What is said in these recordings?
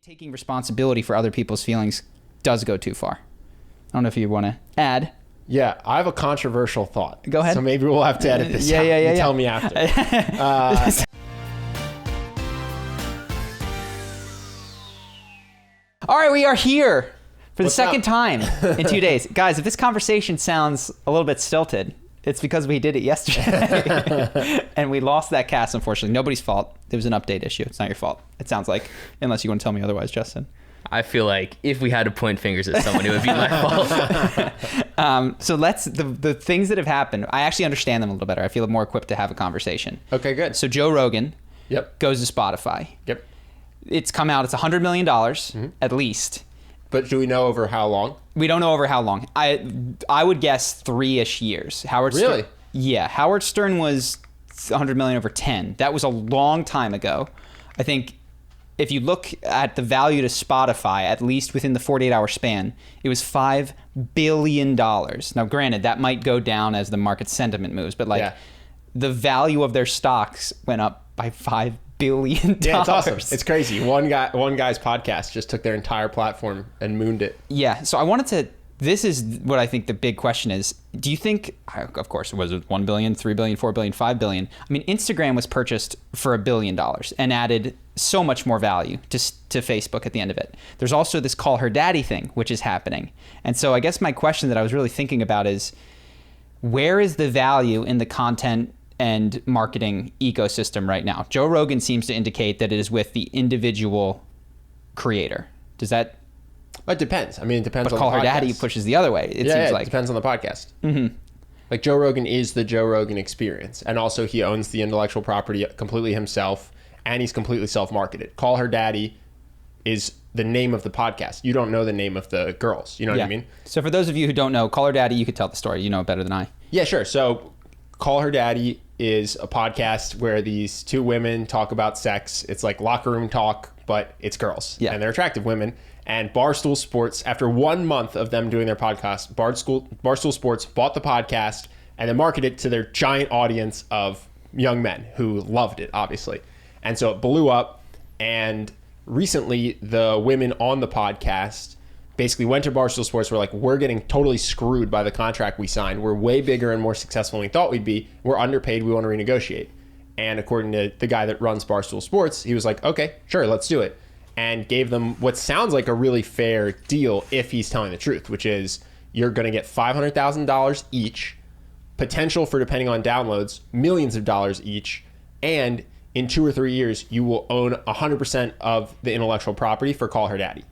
taking responsibility for other people's feelings does go too far. I don't know if you want to add. Yeah, I have a controversial thought. Go ahead. So maybe we'll have to edit this out. Yeah. Tell me after. All right, we are here for the What's second up? time in 2 days. Guys, if this conversation sounds a little bit stilted, it's because we did it yesterday and we lost that cast, unfortunately. Nobody's fault. There was an update issue. It's not your fault. It sounds like, unless you want to tell me otherwise, Justin. I feel like if we had to point fingers at someone, it would be my fault. So the things that have happened, I actually understand them a little better. I feel more equipped to have a conversation. Okay, good. So Joe Rogan Yep. goes to Spotify. Yep. It's come out. It's $100 million at least. But do we know over how long? We don't know over how long. I would guess 3-ish years. Howard Stern, Really? yeah. Howard Stern was 100 million over 10. That was a long time ago. I think if you look at the value to Spotify, at least within the 48-hour span, it was $5 billion. Now, granted, that might go down as the market sentiment moves, but the value of their stocks went up by $5 billion. Yeah, it's awesome. It's crazy. One guy's podcast just took their entire platform and mooned it. Yeah. So I wanted to, this is what I think the big question is. Do you think, of course, was it 1 billion, 3 billion, 4 billion, 5 billion? I mean, Instagram was purchased for $1 billion and added so much more value to Facebook at the end of it. There's also this call her daddy thing, which is happening. And so I guess my question that I was really thinking about is, where is the value in the content and marketing ecosystem right now? Joe Rogan seems to indicate that it is with the individual creator. Does that? It depends. I mean, it depends But on call the her podcast. daddy pushes the other way. It Yeah, seems it like. depends on the podcast. Mm-hmm. Like Joe Rogan is the Joe Rogan experience. And also he owns the intellectual property completely himself. And he's completely self-marketed. Call Her Daddy is the name of the podcast. You don't know the name of the girls. You know what I mean? So for those of you who don't know, Call Her Daddy, you could tell the story. You know it better than I. Yeah, sure. So Call Her Daddy is a podcast where these two women talk about sex. It's like locker room talk, but it's girls. Yeah. And they're attractive women. And Barstool Sports, after 1 month of them doing their podcast, Barstool Sports bought the podcast and then marketed it to their giant audience of young men who loved it, obviously. And so it blew up. And recently, the women on the podcast basically went to Barstool Sports. Were like, we're getting totally screwed by the contract we signed. We're way bigger and more successful than we thought we'd be. We're underpaid. We want to renegotiate. And according to the guy that runs Barstool Sports, he was like, okay, sure, let's do it. And gave them what sounds like a really fair deal if he's telling the truth, which is you're going to get $500,000 each, potential for, depending on downloads, millions of dollars each, and in 2 or 3 years, you will own 100% of the intellectual property for Call Her Daddy.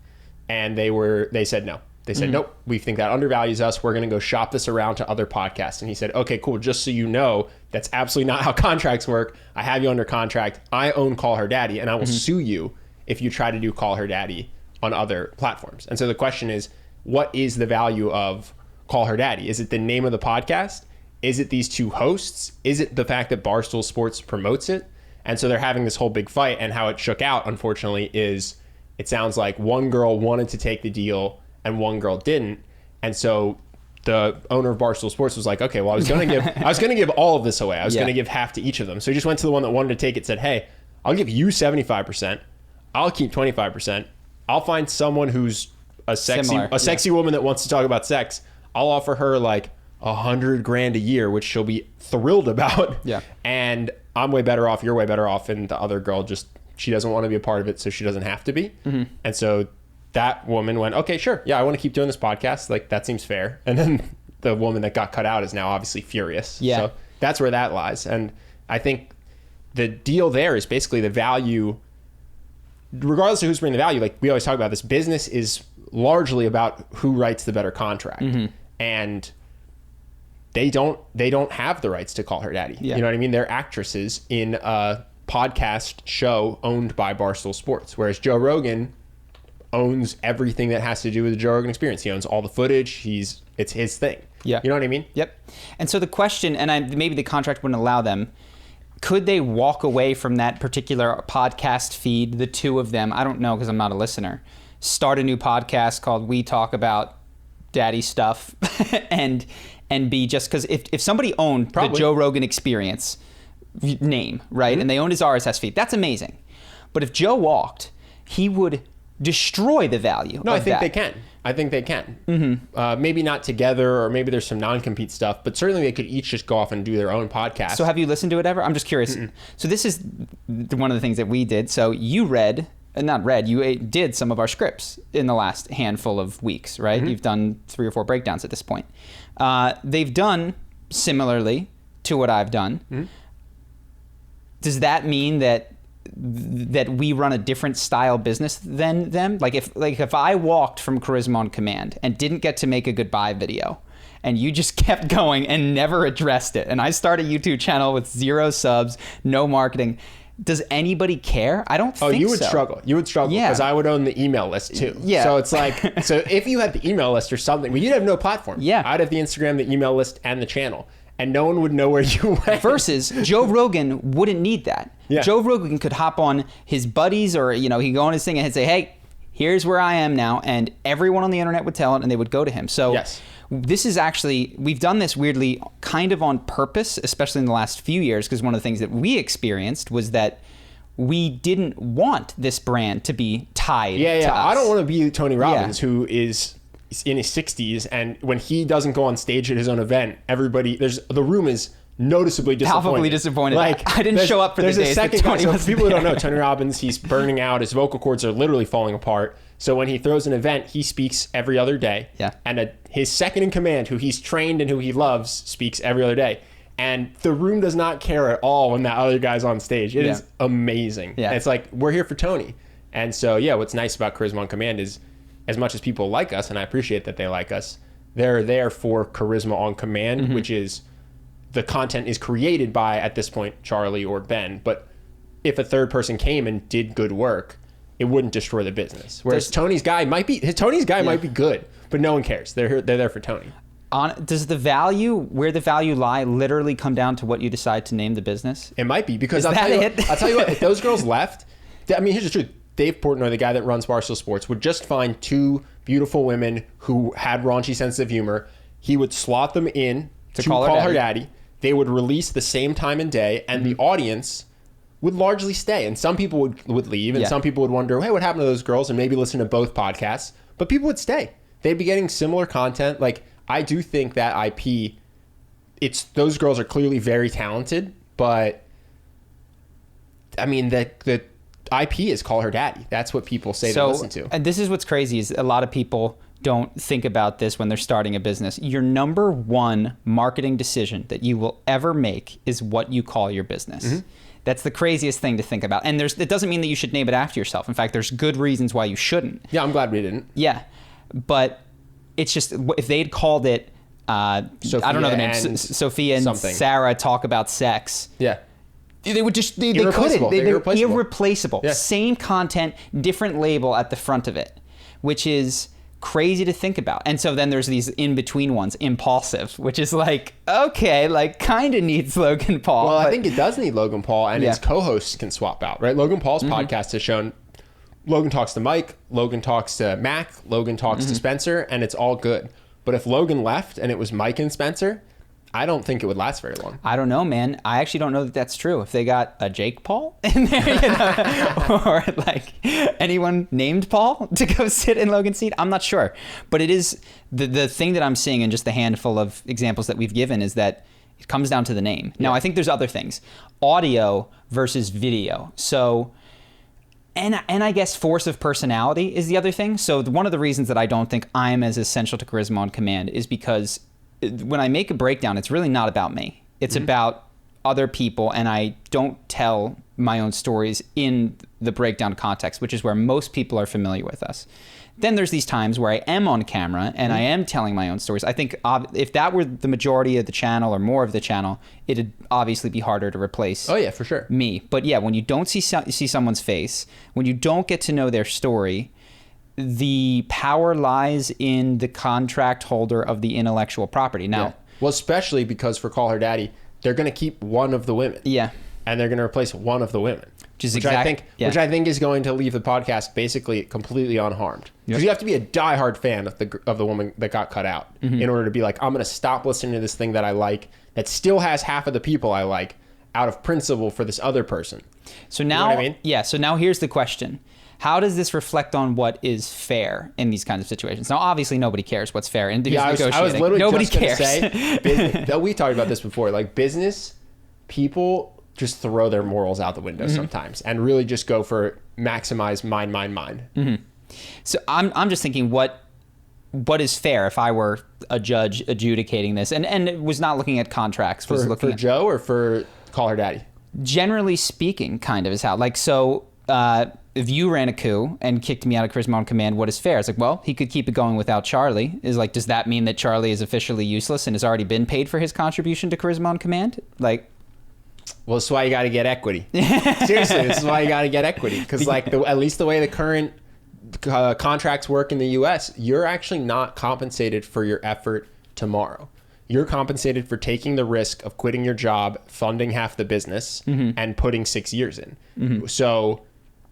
And they said no. They said, nope, we think that undervalues us. We're going to go shop this around to other podcasts. And he said, okay, cool. Just so you know, that's absolutely not how contracts work. I have you under contract. I own Call Her Daddy, and I will sue you if you try to do Call Her Daddy on other platforms. And so the question is, what is the value of Call Her Daddy? Is it the name of the podcast? Is it these two hosts? Is it the fact that Barstool Sports promotes it? And so they're having this whole big fight, and how it shook out, unfortunately, is it sounds like one girl wanted to take the deal and one girl didn't. And so the owner of Barstool Sports was like, okay, well, I was going to give all of this away. I was going to give half to each of them. So he just went to the one that wanted to take it, said, hey, I'll give you 75%. I'll keep 25%. I'll find someone who's a sexy woman that wants to talk about sex. I'll offer her like $100,000 a year, which she'll be thrilled about. Yeah. And I'm way better off. You're way better off. And the other girl she doesn't want to be a part of it, so she doesn't have to be. Mm-hmm. And so that woman went, okay, sure. Yeah, I want to keep doing this podcast. Like, that seems fair. And then the woman that got cut out is now obviously furious. Yeah. So that's where that lies. And I think the deal there is basically the value, regardless of who's bringing the value, like we always talk about, this business is largely about who writes the better contract. Mm-hmm. And they don't have the rights to Call Her Daddy. Yeah. You know what I mean? They're actresses in a podcast show owned by Barstool Sports, whereas Joe Rogan owns everything that has to do with the Joe Rogan experience. He owns all the footage. It's his thing. Yeah. You know what I mean? Yep. And so the question, and maybe the contract wouldn't allow them, could they walk away from that particular podcast feed, the two of them? I don't know, because I'm not a listener. Start a new podcast called We Talk About Daddy Stuff and be just, because if somebody owned the Joe Rogan experience name, right, and they owned his RSS feed, that's amazing. But if Joe walked, he would destroy the value. No, of I think that. they can. I think they can. Maybe not together, or maybe there's some non-compete stuff, but certainly they could each just go off and do their own podcast. So have you listened to it ever? I'm just curious. So this is one of the things that we did. So you did some of our scripts in the last handful of weeks, right? You've done 3 or 4 breakdowns at this point. They've done similarly to what I've done. Does that mean that we run a different style business than them? Like if I walked from Charisma on Command and didn't get to make a goodbye video, and you just kept going and never addressed it, and I start a YouTube channel with 0 subs, no marketing, does anybody care? I don't think so. Oh, you would struggle. You would struggle because I would own the email list too. Yeah. So it's like, so if you had the email list or something, well, you'd have no platform. Yeah. I'd have the Instagram, the email list, and the channel, and no one would know where you went. Versus Joe Rogan wouldn't need that. Yeah. Joe Rogan could hop on his buddies, or he'd go on his thing and say, "Hey, here's where I am now," and everyone on the internet would tell it, and they would go to him. So yes. This is actually, we've done this weirdly kind of on purpose, especially in the last few years, because one of the things that we experienced was that we didn't want this brand to be tied to us. I don't want to be Tony Robbins, who is in his 60s, and when he doesn't go on stage at his own event, the room is noticeably disappointed. Palpably disappointed. Like, I didn't show up for the days There's a second guy. So for people who don't know, Tony Robbins, he's burning out. His vocal cords are literally falling apart. So when he throws an event, he speaks every other day. Yeah. And his second in command, who he's trained and who he loves, speaks every other day. And the room does not care at all when that other guy's on stage. It is amazing. Yeah. And it's like, we're here for Tony. And so, what's nice about Charisma on Command is, as much as people like us, and I appreciate that they like us, they're there for Charisma on Command, which is, the content is created by, at this point, Charlie or Ben. But if a third person came and did good work, it wouldn't destroy the business. Whereas Tony's guy might be good, but no one cares. They're there for Tony. Does where the value lie, literally come down to what you decide to name the business? It might be, because I'll tell you what, if those girls left, I mean, here's the truth. Dave Portnoy, the guy that runs Barstool Sports, would just find 2 beautiful women who had raunchy sense of humor. He would slot them in to call her daddy. They would release the same time and day, and the audience would largely stay. And some people would leave, and some people would wonder, hey, what happened to those girls? And maybe listen to both podcasts. But people would stay. They'd be getting similar content. Like, I do think that IP, those girls are clearly very talented, but I mean, the IP is Call Her Daddy. That's what people say they listen to. And this is what's crazy, is a lot of people don't think about this when they're starting a business. Your number one marketing decision that you will ever make is what you call your business. That's the craziest thing to think about. And it doesn't mean that you should name it after yourself. In fact, there's good reasons why you shouldn't. Yeah, I'm glad we didn't. Yeah. But it's just, if they'd called it, I don't know the name, Sophia and something. Sarah Talk About Sex. Yeah. They would just, they couldn't. They're irreplaceable. Yeah. Same content, different label at the front of it, which is crazy to think about. And so then there's these in-between ones, Impulsive, which is like, okay, like kind of needs Logan Paul. Well, I think it does need Logan Paul, and his co-hosts can swap out, right? Logan Paul's podcast has shown Logan talks to Mike, Logan talks to Mac, Logan talks to Spencer, and it's all good. But if Logan left and it was Mike and Spencer, I don't think it would last very long. I don't know, man. I actually don't know that that's true. If they got a Jake Paul in there, or like anyone named Paul to go sit in Logan's seat, I'm not sure. But it is the thing that I'm seeing in just the handful of examples that we've given is that it comes down to the name. Now, I think there's other things. Audio versus video. So, and I guess force of personality is the other thing. So one of the reasons that I don't think I'm as essential to Charisma on Command is because when I make a breakdown, it's really not about me. It's about other people, and I don't tell my own stories in the breakdown context, which is where most people are familiar with us. Then there's these times where I am on camera and I am telling my own stories. I think if that were the majority of the channel or more of the channel, it'd obviously be harder to replace. Oh yeah, for sure. Me. But yeah, when you don't see someone's face, when you don't get to know their story, the power lies in the contract holder of the intellectual property. Now, well, especially because for Call Her Daddy, they're going to keep one of the women. Yeah. And they're going to replace one of the women. Which I think is going to leave the podcast basically completely unharmed. Because you have to be a diehard fan of the woman that got cut out in order to be like, I'm going to stop listening to this thing that I like that still has half of the people I like out of principle for this other person. So now, you know what I mean? Yeah. So now here's the question: How does this reflect on what is fair in these kinds of situations? Now, obviously, nobody cares what's fair. And I was literally nobody just going to cares. say, we talked about this before, like business people just throw their morals out the window sometimes and really just go for maximize mine. Mm-hmm. So I'm just thinking what is fair if I were a judge adjudicating this and was not looking at contracts. For Joe or for Call Her Daddy? Generally speaking, kind of is how. Like, so if you ran a coup and kicked me out of Charisma on Command, what is fair? It's like, well, he could keep it going without Charlie. Is like, does that mean that Charlie is officially useless and has already been paid for his contribution to Charisma on Command? Like... Well, this is why you got to get equity. Seriously, this is why you got to get equity. Because like at least the way the current contracts work in the U.S., you're actually not compensated for your effort tomorrow. You're compensated for taking the risk of quitting your job, funding half the business, and putting 6 years in. So,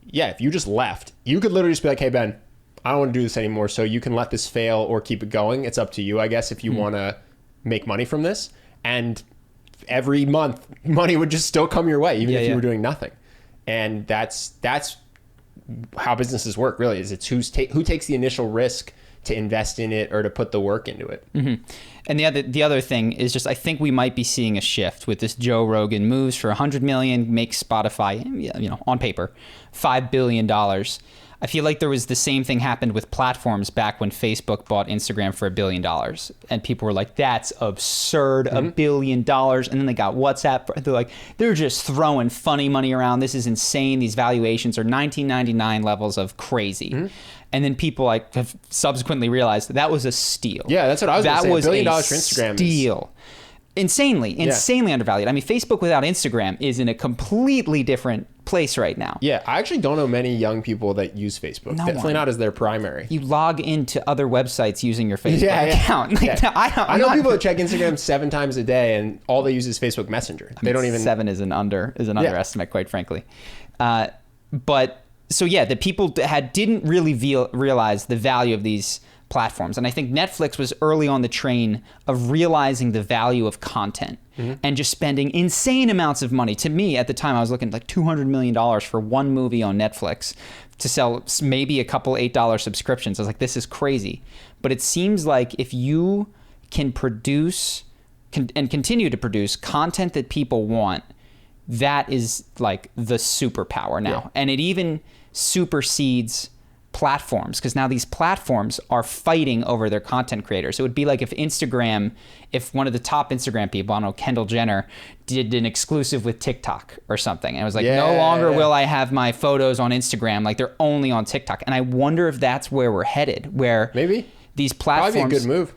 yeah, if you just left, you could literally just be like, hey, Ben, I don't want to do this anymore. So you can let this fail or keep it going. It's up to you, I guess, if you want to make money from this. And every month, money would just still come your way, even if you were doing nothing. And that's how businesses work, really, is it's who takes the initial risk to invest in it or to put the work into it. And the other thing is just, I think we might be seeing a shift with this Joe Rogan moves for $100 million, makes Spotify, on paper, $5 billion. I feel like there was the same thing happened with platforms back when Facebook bought Instagram for $1 billion. And people were like, that's absurd, $1 billion. And then they got WhatsApp. They're like, they're just throwing funny money around. This is insane. These valuations are 1999 levels of crazy. And then people have subsequently realized that was a steal. Yeah, that's what I was going to say. $1 billion for Instagram steal. Insanely undervalued. I mean, Facebook without Instagram is in a completely different place right now. Yeah, I actually don't know many young people that use Facebook. Definitely not as their primary. You log into other websites using your Facebook account. I know people that check Instagram 7 times a day, and all they use is Facebook Messenger. They don't even 7 is an underestimate, quite frankly. But so the people didn't really realize the value of these platforms. And I think Netflix was early on the train of realizing the value of content and just spending insane amounts of money. To me, at the time, I was looking like $200 million for one movie on Netflix to sell maybe a couple $8 subscriptions. I was like, this is crazy. But it seems like if you can produce and continue to produce content that people want, that is like the superpower now. Yeah. And it even supersedes platforms, because now these platforms are fighting over their content creators. It would be like if one of the top Instagram people, I don't know, Kendall Jenner, did an exclusive with TikTok or something. And it was like, no longer will I have my photos on Instagram. Like, they're only on TikTok. And I wonder if that's where we're headed, where maybe these platforms... Probably a good move.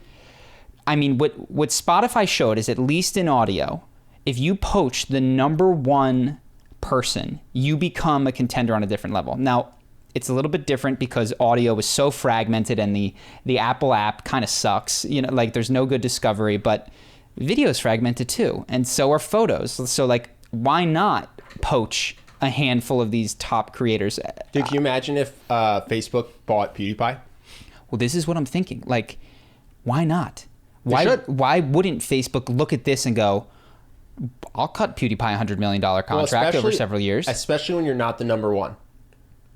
I mean, what Spotify showed is, at least in audio, if you poach the number one person, you become a contender on a different level. Now, it's a little bit different because audio is so fragmented and the Apple app kind of sucks. Like, there's no good discovery, but video is fragmented too. And so are photos. So like, why not poach a handful of these top creators? Dude, can you imagine if Facebook bought PewDiePie? Well, this is what I'm thinking. Like, why not? Why wouldn't Facebook look at this and go, I'll cut PewDiePie $100 million contract over several years? Especially when you're not the number one.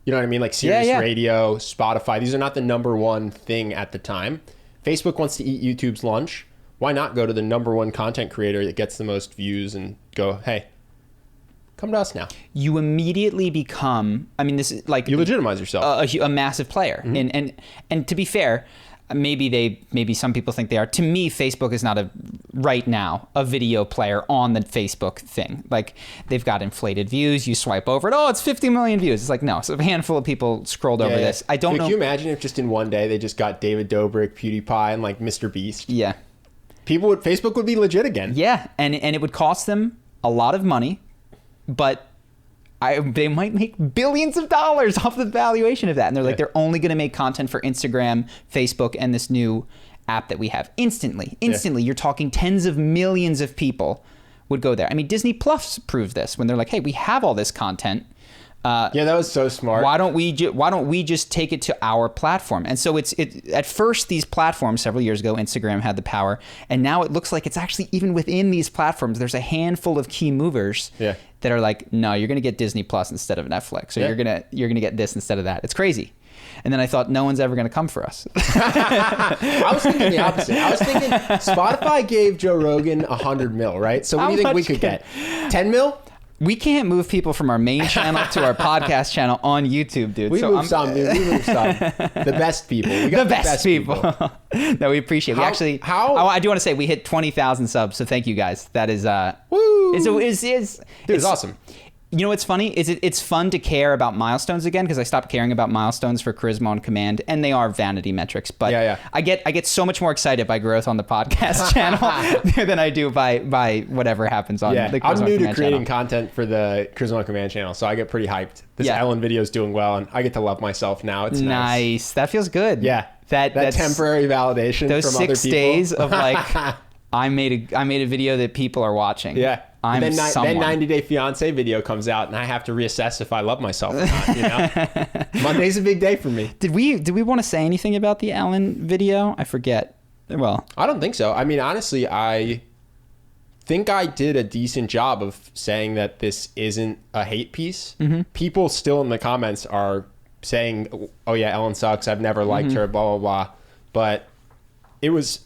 You know what I mean? Like Sirius Radio, Spotify, these are not the number one thing at the time. Facebook wants to eat YouTube's lunch. Why not go to the number one content creator that gets the most views and go, hey, come to us now? You immediately become, I mean, this is like... You legitimize yourself. A massive player. And to be fair, maybe some people think they are. To me, Facebook is not right now a video player on the Facebook thing. Like, they've got inflated views. You swipe over it, it's 50 million views. It's like, no, so a handful of people scrolled over this. I don't know. Can you imagine if just in one day they just got David Dobrik, PewDiePie, and like Mr. Beast? Yeah. Facebook would be legit again. Yeah, and it would cost them a lot of money, but they might make billions of dollars off the valuation of that. And they're like, they're only going to make content for Instagram, Facebook, and this new app that we have. Instantly, you're talking tens of millions of people would go there. I mean, Disney Plus proved this when they're like, hey, we have all this content. Yeah, that was so smart. Why don't we just take it to our platform? And so it at first, these platforms several years ago, Instagram had the power, and now it looks like it's actually even within these platforms, there's a handful of key movers that are like, no, you're going to get Disney Plus instead of Netflix, or you're gonna get this instead of that. It's crazy. And then I thought, no one's ever going to come for us. I was thinking the opposite. I was thinking Spotify gave Joe Rogan 100 mil, right? So what do you think we could get? 10 mil? We can't move people from our main channel to our podcast channel on YouTube, dude. We moved some. The best people. We got the best people. No, we appreciate it. We actually, I do want to say we hit 20,000 subs, so thank you guys. That is, woo! It's awesome. You know what's funny is it's fun to care about milestones again, because I stopped caring about milestones for Charisma on Command, and they are vanity metrics. But I get so much more excited by growth on the podcast channel than I do by whatever happens on the Charisma I'm new to Command creating channel. content for the Charisma on Command channel, so I get pretty hyped. This Ellen video is doing well, and I get to love myself now. It's nice. That feels good. Yeah, that's temporary validation those from other 6 people. days of like I made a video that people are watching. Yeah. I'm then someone. 90 Day Fiance video comes out, and I have to reassess if I love myself or not. You know, Monday's a big day for me. Did we want to say anything about the Ellen video? I forget. Well, I don't think so. I mean, honestly, I think I did a decent job of saying that this isn't a hate piece. Mm-hmm. People still in the comments are saying, "Oh yeah, Ellen sucks. I've never liked her." Blah blah blah. But it was,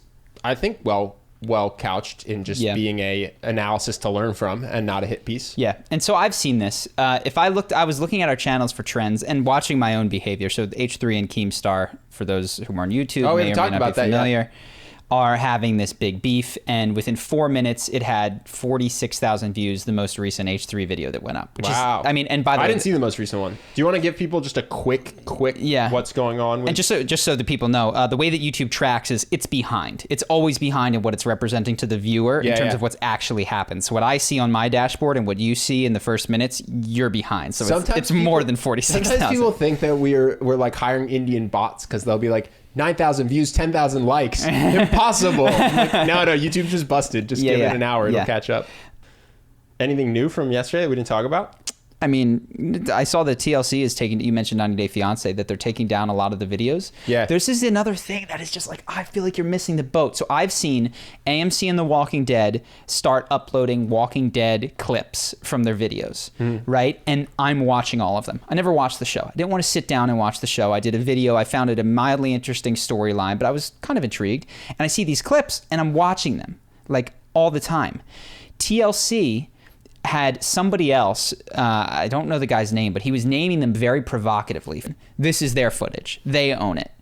I think, well couched in just being a analysis to learn from and not a hit piece. Yeah. And so I've seen this. I was looking at our channels for trends and watching my own behavior. So the H3 and Keemstar, for those who are on YouTube, may or may not be familiar, are having this big beef. And within 4 minutes, it had 46,000 views, the most recent H3 video that went up. Which is, I mean, and by the way, I didn't see the most recent one. Do you want to give people just a quick what's going on with? And just so the people know, the way that YouTube tracks is it's behind. It's always behind in what it's representing to the viewer in terms of what's actually happened. So what I see on my dashboard and what you see in the first minutes, you're behind. So it's more than 46,000. Sometimes people think that we're like hiring Indian bots, because they'll be like, 9,000 views, 10,000 likes. Impossible. Like, no, YouTube just busted. Just give it an hour. It'll catch up. Anything new from yesterday that we didn't talk about? I mean, I saw that TLC is taking, you mentioned 90 Day Fiance, that they're taking down a lot of the videos. Yeah. This is another thing that is just like, I feel like you're missing the boat. So I've seen AMC and The Walking Dead start uploading Walking Dead clips from their videos, right? And I'm watching all of them. I never watched the show. I didn't want to sit down and watch the show. I did a video. I found it a mildly interesting storyline, but I was kind of intrigued. And I see these clips and I'm watching them like all the time. TLC had somebody else, I don't know the guy's name, but he was naming them very provocatively. This is their footage. They own it.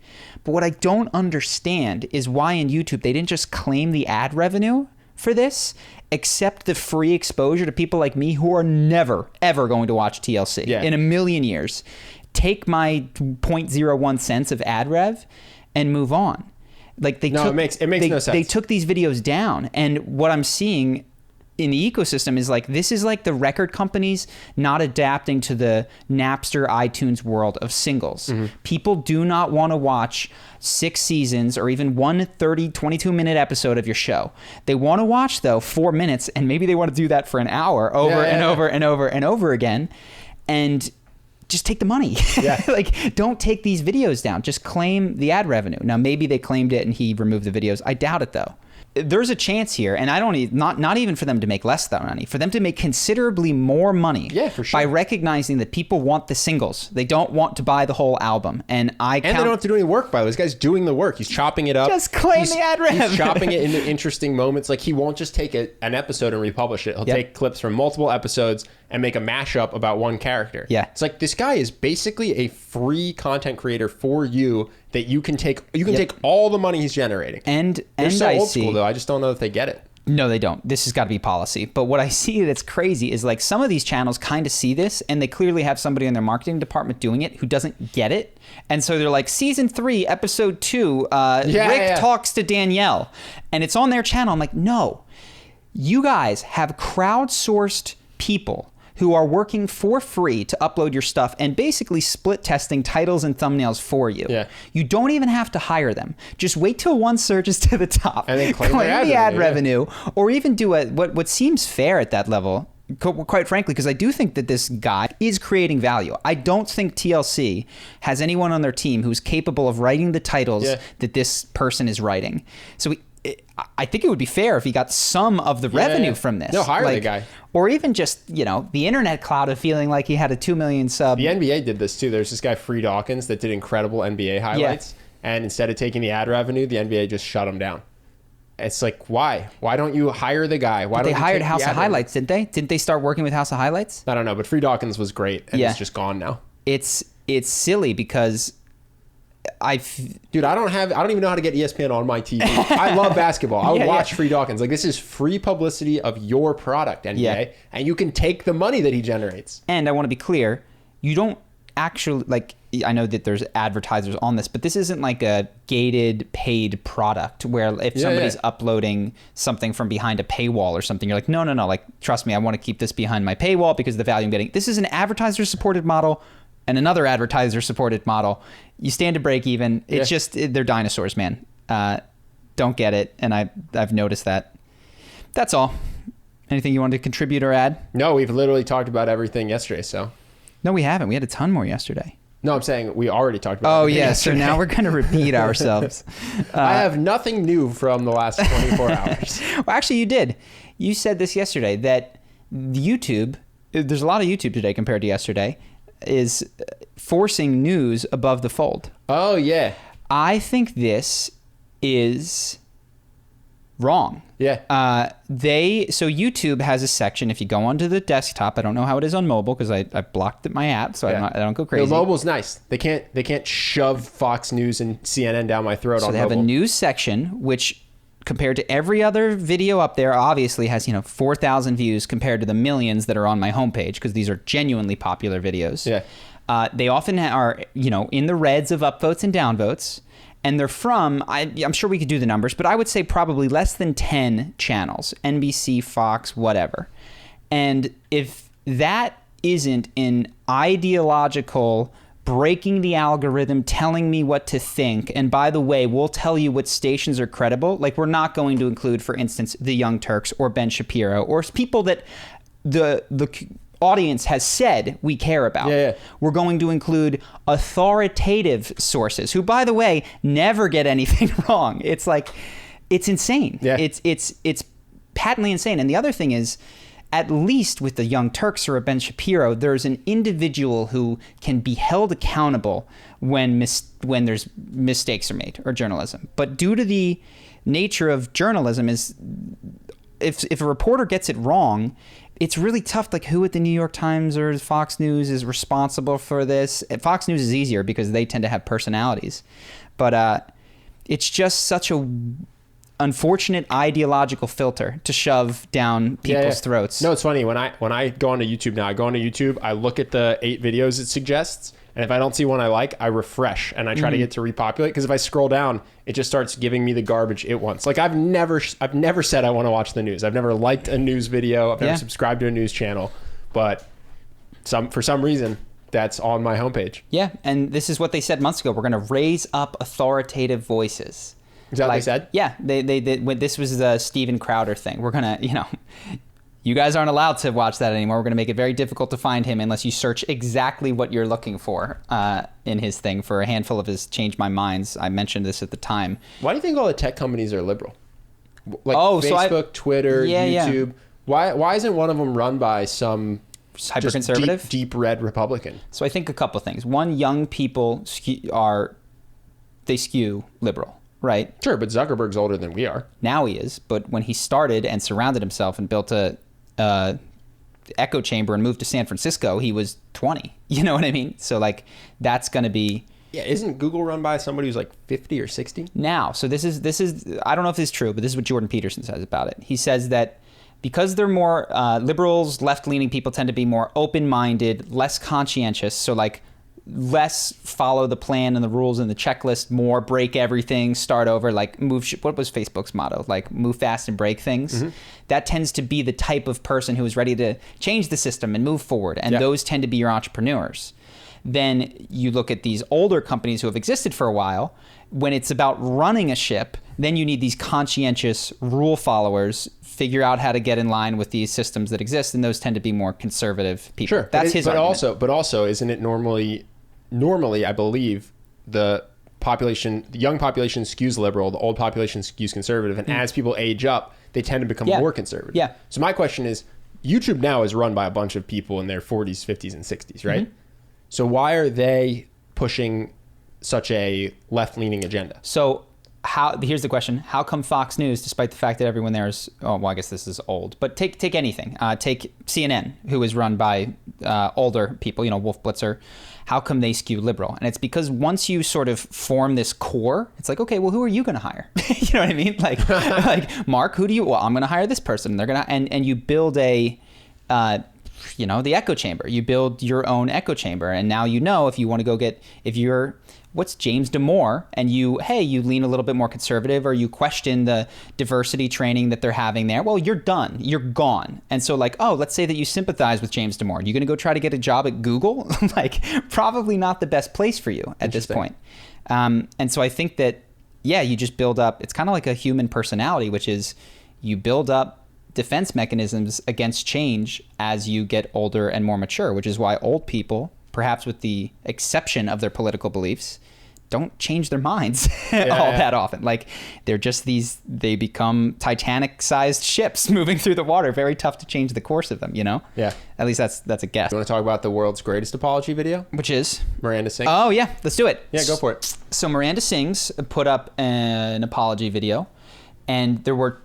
But what I don't understand is why in YouTube they didn't just claim the ad revenue for this, accept the free exposure to people like me who are never, ever going to watch TLC in a million years. Take my 0.01 cents of ad rev and move on. Like it makes no sense. They took these videos down, and what I'm seeing in the ecosystem is like, this is like the record companies not adapting to the Napster iTunes world of singles. People do not want to watch 6 seasons or even one 22-minute episode of your show. They want to watch, though, 4 minutes, and maybe they want to do that for an hour over and over again, and just take the money. Like, don't take these videos down. Just claim the ad revenue. Now, maybe they claimed it and he removed the videos. I doubt it, though. There's a chance here, and I don't not even for them to make less than money, for them to make considerably more money. For sure. By recognizing that people want the singles. They don't want to buy the whole album. And they don't have to do any work, by the way. This guy's doing the work. He's chopping it up. Just claim the ad revenue. He's chopping it into interesting moments. Like, he won't just take an episode and republish it. He'll take clips from multiple episodes and make a mashup about one character. It's like, this guy is basically a free content creator for you that you can take all the money he's generating. And they're so I old see, school, though. I just don't know if they get it. No, they don't. This has got to be policy. But what I see that's crazy is like some of these channels kind of see this, and they clearly have somebody in their marketing department doing it who doesn't get it. And so they're like, season 3, episode 2, Rick talks to Danielle, and it's on their channel. I'm like, no, you guys have crowdsourced people who are working for free to upload your stuff and basically split testing titles and thumbnails for you. You don't even have to hire them. Just wait till one surges to the top and then claim the ad revenue, or even do what seems fair at that level. quite frankly, because I do think that this guy is creating value. I don't think TLC has anyone on their team who's capable of writing the titles that this person is writing. So I think it would be fair if he got some of the revenue from this. No, hire the guy. Or even just, the internet cloud of feeling like he had a 2 million sub. The NBA did this too. There's this guy, Free Dawkins, that did incredible NBA highlights. Yeah. And instead of taking the ad revenue, the NBA just shut him down. It's like, why? Why don't you hire the guy? Why don't they you hired take House the of Highlights, didn't they? Didn't they start working with House of Highlights? I don't know, but Free Dawkins was great, and it's just gone now. It's silly because Dude, I don't even know how to get ESPN on my TV. I love basketball. I would watch Free Dawkins. Like, this is free publicity of your product, NBA, and you can take the money that he generates. And I want to be clear, you don't actually, I know that there's advertisers on this, but this isn't like a gated paid product where if somebody's uploading something from behind a paywall or something, you're like, no, like, trust me, I want to keep this behind my paywall because of the value I'm getting. This is an advertiser supported model and another advertiser supported model. You stand to break even. It's just, they're dinosaurs, man. Don't get it. And I've noticed that. That's all. Anything you wanted to contribute or add? No, we've literally talked about everything yesterday, so. No, we haven't. We had a ton more yesterday. No, I'm saying we already talked about everything yesterday. So now we're going to repeat ourselves. I have nothing new from the last 24 hours. Well, actually, you did. You said this yesterday, that YouTube, there's a lot of YouTube today compared to yesterday, is forcing news above the fold. Oh, yeah. I think this is wrong. Yeah. So YouTube has a section, if you go onto the desktop, I don't know how it is on mobile because I blocked my app, so I don't go crazy. The mobile's nice. They can't shove Fox News and CNN down my throat on mobile. So they have a news section, which compared to every other video up there, obviously has 4,000 views compared to the millions that are on my homepage, because these are genuinely popular videos. Yeah. They often are, in the reds of upvotes and downvotes. And they're from, I'm sure we could do the numbers, but I would say probably less than 10 channels, NBC, Fox, whatever. And if that isn't an ideological, breaking the algorithm, telling me what to think, and by the way, we'll tell you what stations are credible, like we're not going to include, for instance, the Young Turks or Ben Shapiro or people that the audience has said we care about. We're going to include authoritative sources who, by the way, never get anything wrong. It's like, it's insane. It's patently insane. And the other thing is, at least with the Young Turks or a Ben Shapiro, there's an individual who can be held accountable when there's mistakes are made, or journalism. But due to the nature of journalism, is if a reporter gets it wrong, it's really tough. Like, who at the New York Times or Fox News is responsible for this? Fox News is easier because they tend to have personalities. But it's just such a unfortunate ideological filter to shove down people's throats. No, it's funny. When I go onto YouTube now, I look at the 8 videos it suggests. And if I don't see one I like, I refresh and I try to get to repopulate. Because if I scroll down, it just starts giving me the garbage it wants. Like, I've never said I want to watch the news. I've never liked a news video. I've never subscribed to a news channel. But for some reason, that's on my homepage. Yeah, and this is what they said months ago. We're going to raise up authoritative voices. Is that what they said? Yeah, they when this was the Steven Crowder thing. We're going to, you guys aren't allowed to watch that anymore. We're going to make it very difficult to find him unless you search exactly what you're looking for in his thing. For a handful of his Change My Minds, I mentioned this at the time. Why do you think all the tech companies are liberal? Like Facebook, Twitter, YouTube. Yeah. Why isn't one of them run by some hyper-conservative, deep red Republican? So I think a couple things. One, young people skew liberal. Right. Sure, but Zuckerberg's older than we are. Now he is, but when he started and surrounded himself and built a echo chamber and moved to San Francisco, he was 20. You know what I mean? So like, that's going to be. Yeah, isn't Google run by somebody who's like 50 or 60 now? So this is I don't know if this is true, but this is what Jordan Peterson says about it. He says that because they're more liberals, left-leaning people tend to be more open-minded, less conscientious. So like, less follow the plan and the rules and the checklist, more break everything, start over, like move. What was Facebook's motto? Like, move fast and break things. That tends to be the type of person who is ready to change the system and move forward. And those tend to be your entrepreneurs. Then you look at these older companies who have existed for a while. When it's about running a ship, Then you need these conscientious rule followers figure out how to get in line with these systems that exist, and those tend to be more conservative people. Sure, That's his argument. But also, isn't it normally, I believe the young population skews liberal, the old population skews conservative, and as people age up, they tend to become more conservative. Yeah. So my question is, YouTube now is run by a bunch of people in their 40s, 50s, and 60s, right? So why are they pushing such a left-leaning agenda? So here's the question. How come Fox News, despite the fact that everyone there is, I guess this is old, but take anything. Take CNN, who is run by older people, Wolf Blitzer. How come they skew liberal? And it's because once you sort of form this core, it's like, okay, well, who are you going to hire? You know what I mean? Like Mark, I'm going to hire this person. They're going to, and you build the echo chamber. You build your own echo chamber. And now if you want to go what's James Damore, and you lean a little bit more conservative, or you question the diversity training that they're having there, well, you're done. You're gone. And so let's say that you sympathize with James Damore. You're going to go try to get a job at Google? Probably not the best place for you at this point. And so I think that, you just build up, it's kind of like a human personality, which is you build up defense mechanisms against change as you get older and more mature, which is why old people, perhaps with the exception of their political beliefs, don't change their minds all that often. They're just they become Titanic-sized ships moving through the water. Very tough to change the course of them, Yeah. At least that's a guess. You want to talk about the world's greatest apology video? Which is? Miranda Sings. Oh, yeah. Let's do it. Yeah, go for it. So Miranda Sings put up an apology video, and there were,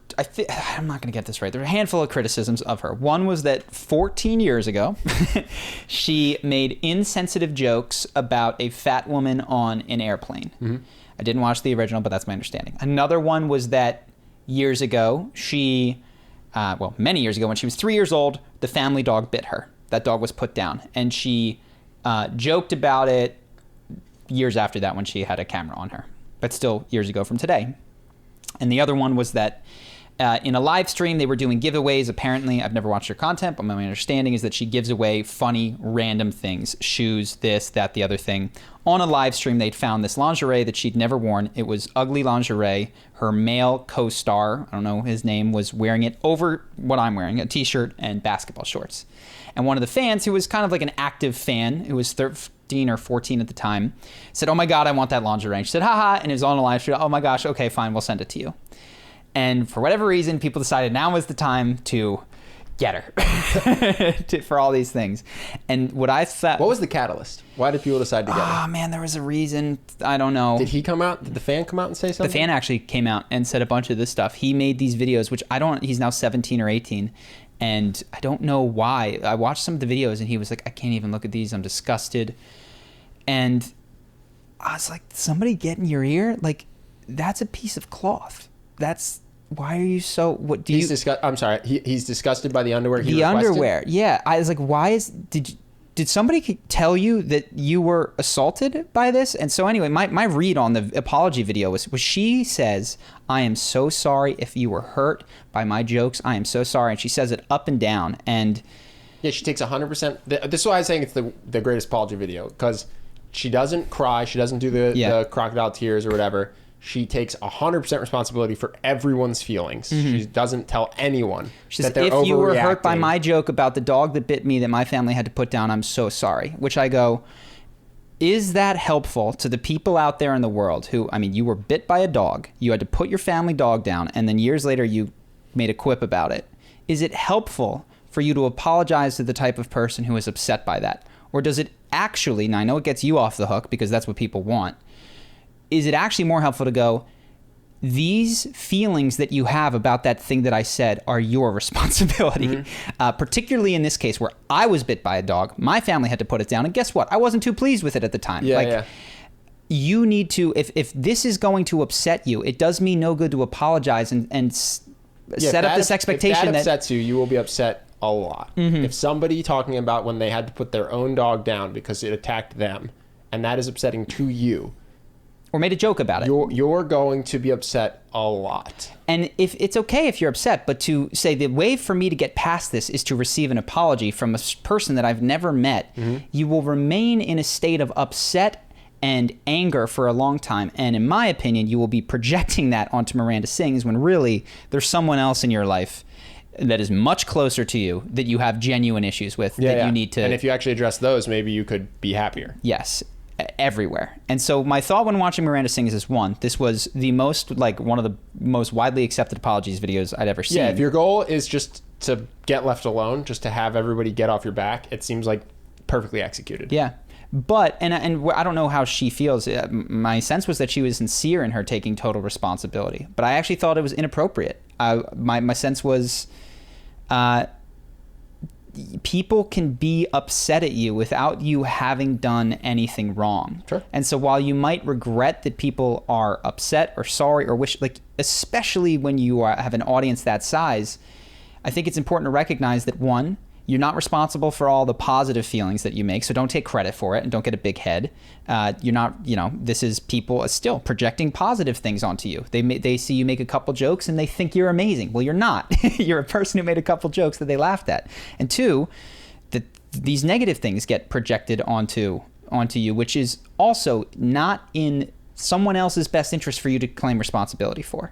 I'm not going to get this right, there were a handful of criticisms of her. One was that 14 years ago, she made insensitive jokes about a fat woman on an airplane. Mm-hmm. I didn't watch the original, but that's my understanding. Another one was that years ago, many years ago, when she was 3 years old, the family dog bit her. That dog was put down. And she joked about it years after that when she had a camera on her, but still years ago from today. And the other one was that in a live stream, they were doing giveaways. Apparently, I've never watched her content, but my understanding is that she gives away funny, random things, shoes, this, that, the other thing. On a live stream, they'd found this lingerie that she'd never worn. It was ugly lingerie. Her male co-star, I don't know his name, was wearing it over what I'm wearing, a t-shirt and basketball shorts. And one of the fans, who was kind of like an active fan, who was 13 or 14 at the time, said, "Oh my God, I want that lingerie." And she said, "Haha," and it was on a live stream. "Oh my gosh, okay, fine, we'll send it to you." And for whatever reason, people decided now was the time to get her for all these things. And what was the catalyst? Why did people decide to get her? Oh man, there was a reason. I don't know. Did he come out? Did the fan come out and say something? The fan actually came out and said a bunch of this stuff. He made these videos, which he's now 17 or 18. And I don't know why. I watched some of the videos and he was like, "I can't even look at these. I'm disgusted." And I was like, somebody get in your ear? That's a piece of cloth. Why are you so, what do you? I'm sorry. He's disgusted by the underwear he requested? The underwear. Yeah. I was like, did somebody tell you that you were assaulted by this? And so anyway, my read on the apology video was she says, "I am so sorry if you were hurt by my jokes. I am so sorry." And she says it up and down. And yeah, she takes 100%. This is why I'm saying it's the greatest apology video, because she doesn't cry. She doesn't do the crocodile tears or whatever. She takes 100% responsibility for everyone's feelings. Mm-hmm. She doesn't tell anyone that they're overreacting. "If you were hurt by my joke about the dog that bit me that my family had to put down, I'm so sorry." Which I go, is that helpful to the people out there in the world who, you were bit by a dog, you had to put your family dog down, and then years later you made a quip about it. Is it helpful for you to apologize to the type of person who is upset by that? Or does it actually, and I know it gets you off the hook because that's what people want, is it actually more helpful to go, these feelings that you have about that thing that I said are your responsibility? Mm-hmm. Particularly in this case where I was bit by a dog, my family had to put it down, and guess what? I wasn't too pleased with it at the time. You need to, if this is going to upset you, it does me no good to apologize and set up this expectation if that upsets you, you will be upset a lot. Mm-hmm. If somebody talking about when they had to put their own dog down because it attacked them, and that is upsetting to you, or made a joke about it, you're going to be upset a lot. And if it's okay if you're upset, but to say the way for me to get past this is to receive an apology from a person that I've never met, mm-hmm. you will remain in a state of upset and anger for a long time. And in my opinion, you will be projecting that onto Miranda Sings when really there's someone else in your life that is much closer to you that you have genuine issues with that you need to. And if you actually address those, maybe you could be happier. Yes, everywhere. And so my thought when watching Miranda Sings is, one, this was the most, like, one of the most widely accepted apologies videos I'd ever seen. Yeah, if your goal is just to get left alone, just to have everybody get off your back, it seems like perfectly executed. Yeah. But, and I don't know how she feels. My sense was that she was sincere in her taking total responsibility. But I actually thought it was inappropriate. My sense was people can be upset at you without you having done anything wrong. Sure. And so while you might regret that people are upset or sorry or wish, like, especially when you have an audience that size, I think it's important to recognize that, one, you're not responsible for all the positive feelings that you make, so don't take credit for it and don't get a big head. You're not, this is people still projecting positive things onto you. They see you make a couple jokes and they think you're amazing. Well, you're not. You're a person who made a couple jokes that they laughed at. And two, that these negative things get projected onto you, which is also not in someone else's best interest for you to claim responsibility for.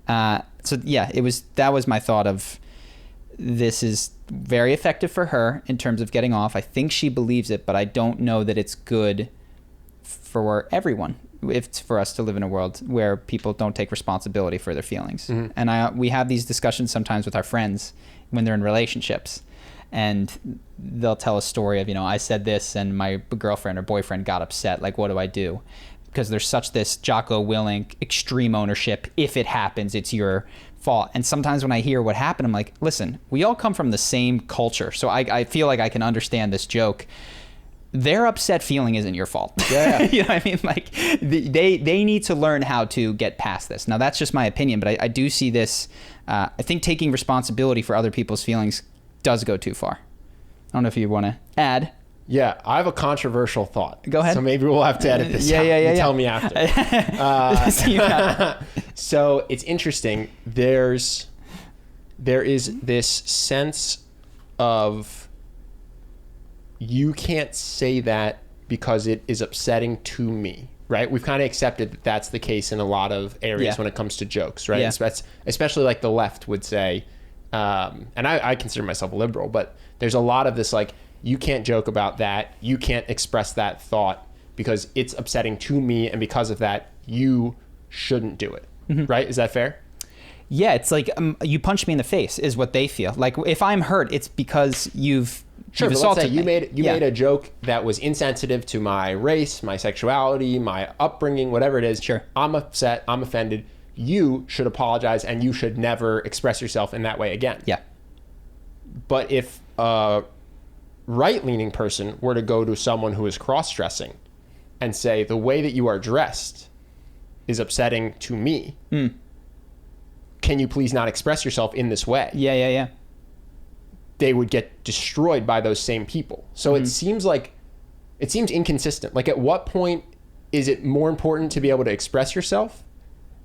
So yeah, that was my thought of, this is very effective for her in terms of getting off. I think she believes it, but I don't know that it's good for everyone if it's for us to live in a world where people don't take responsibility for their feelings. Mm-hmm. And we have these discussions sometimes with our friends when they're in relationships, and they'll tell a story of, I said this and my girlfriend or boyfriend got upset. Like, what do I do? Because there's such this Jocko Willink extreme ownership. If it happens, it's your fault. And sometimes when I hear what happened, I'm like, listen, we all come from the same culture. So I feel like I can understand this joke. Their upset feeling isn't your fault. Yeah. You know what I mean? Like, they need to learn how to get past this. Now, that's just my opinion, but I do see this. I think taking responsibility for other people's feelings does go too far. I don't know if you want to add. Yeah, I have a controversial thought. Go ahead. So maybe we'll have to edit this out. Yeah. Tell me after. So it's interesting. There is this sense of, you can't say that because it is upsetting to me, right? We've kind of accepted that that's the case in a lot of areas when it comes to jokes, right? Yeah. Especially like the left would say, and I consider myself a liberal, but there's a lot of this, like, you can't joke about that. You can't express that thought because it's upsetting to me. And because of that, you shouldn't do it. Mm-hmm. Right? Is that fair? Yeah. It's like, you punch me in the face is what they feel. Like, if I'm hurt, it's because you've assaulted me. You made a joke that was insensitive to my race, my sexuality, my upbringing, whatever it is. Sure. I'm upset. I'm offended. You should apologize and you should never express yourself in that way again. Yeah. But if right-leaning person were to go to someone who is cross-dressing and say, the way that you are dressed is upsetting to me, can you please not express yourself in this way? Yeah. They would get destroyed by those same people. So it seems inconsistent. Like, at what point is it more important to be able to express yourself?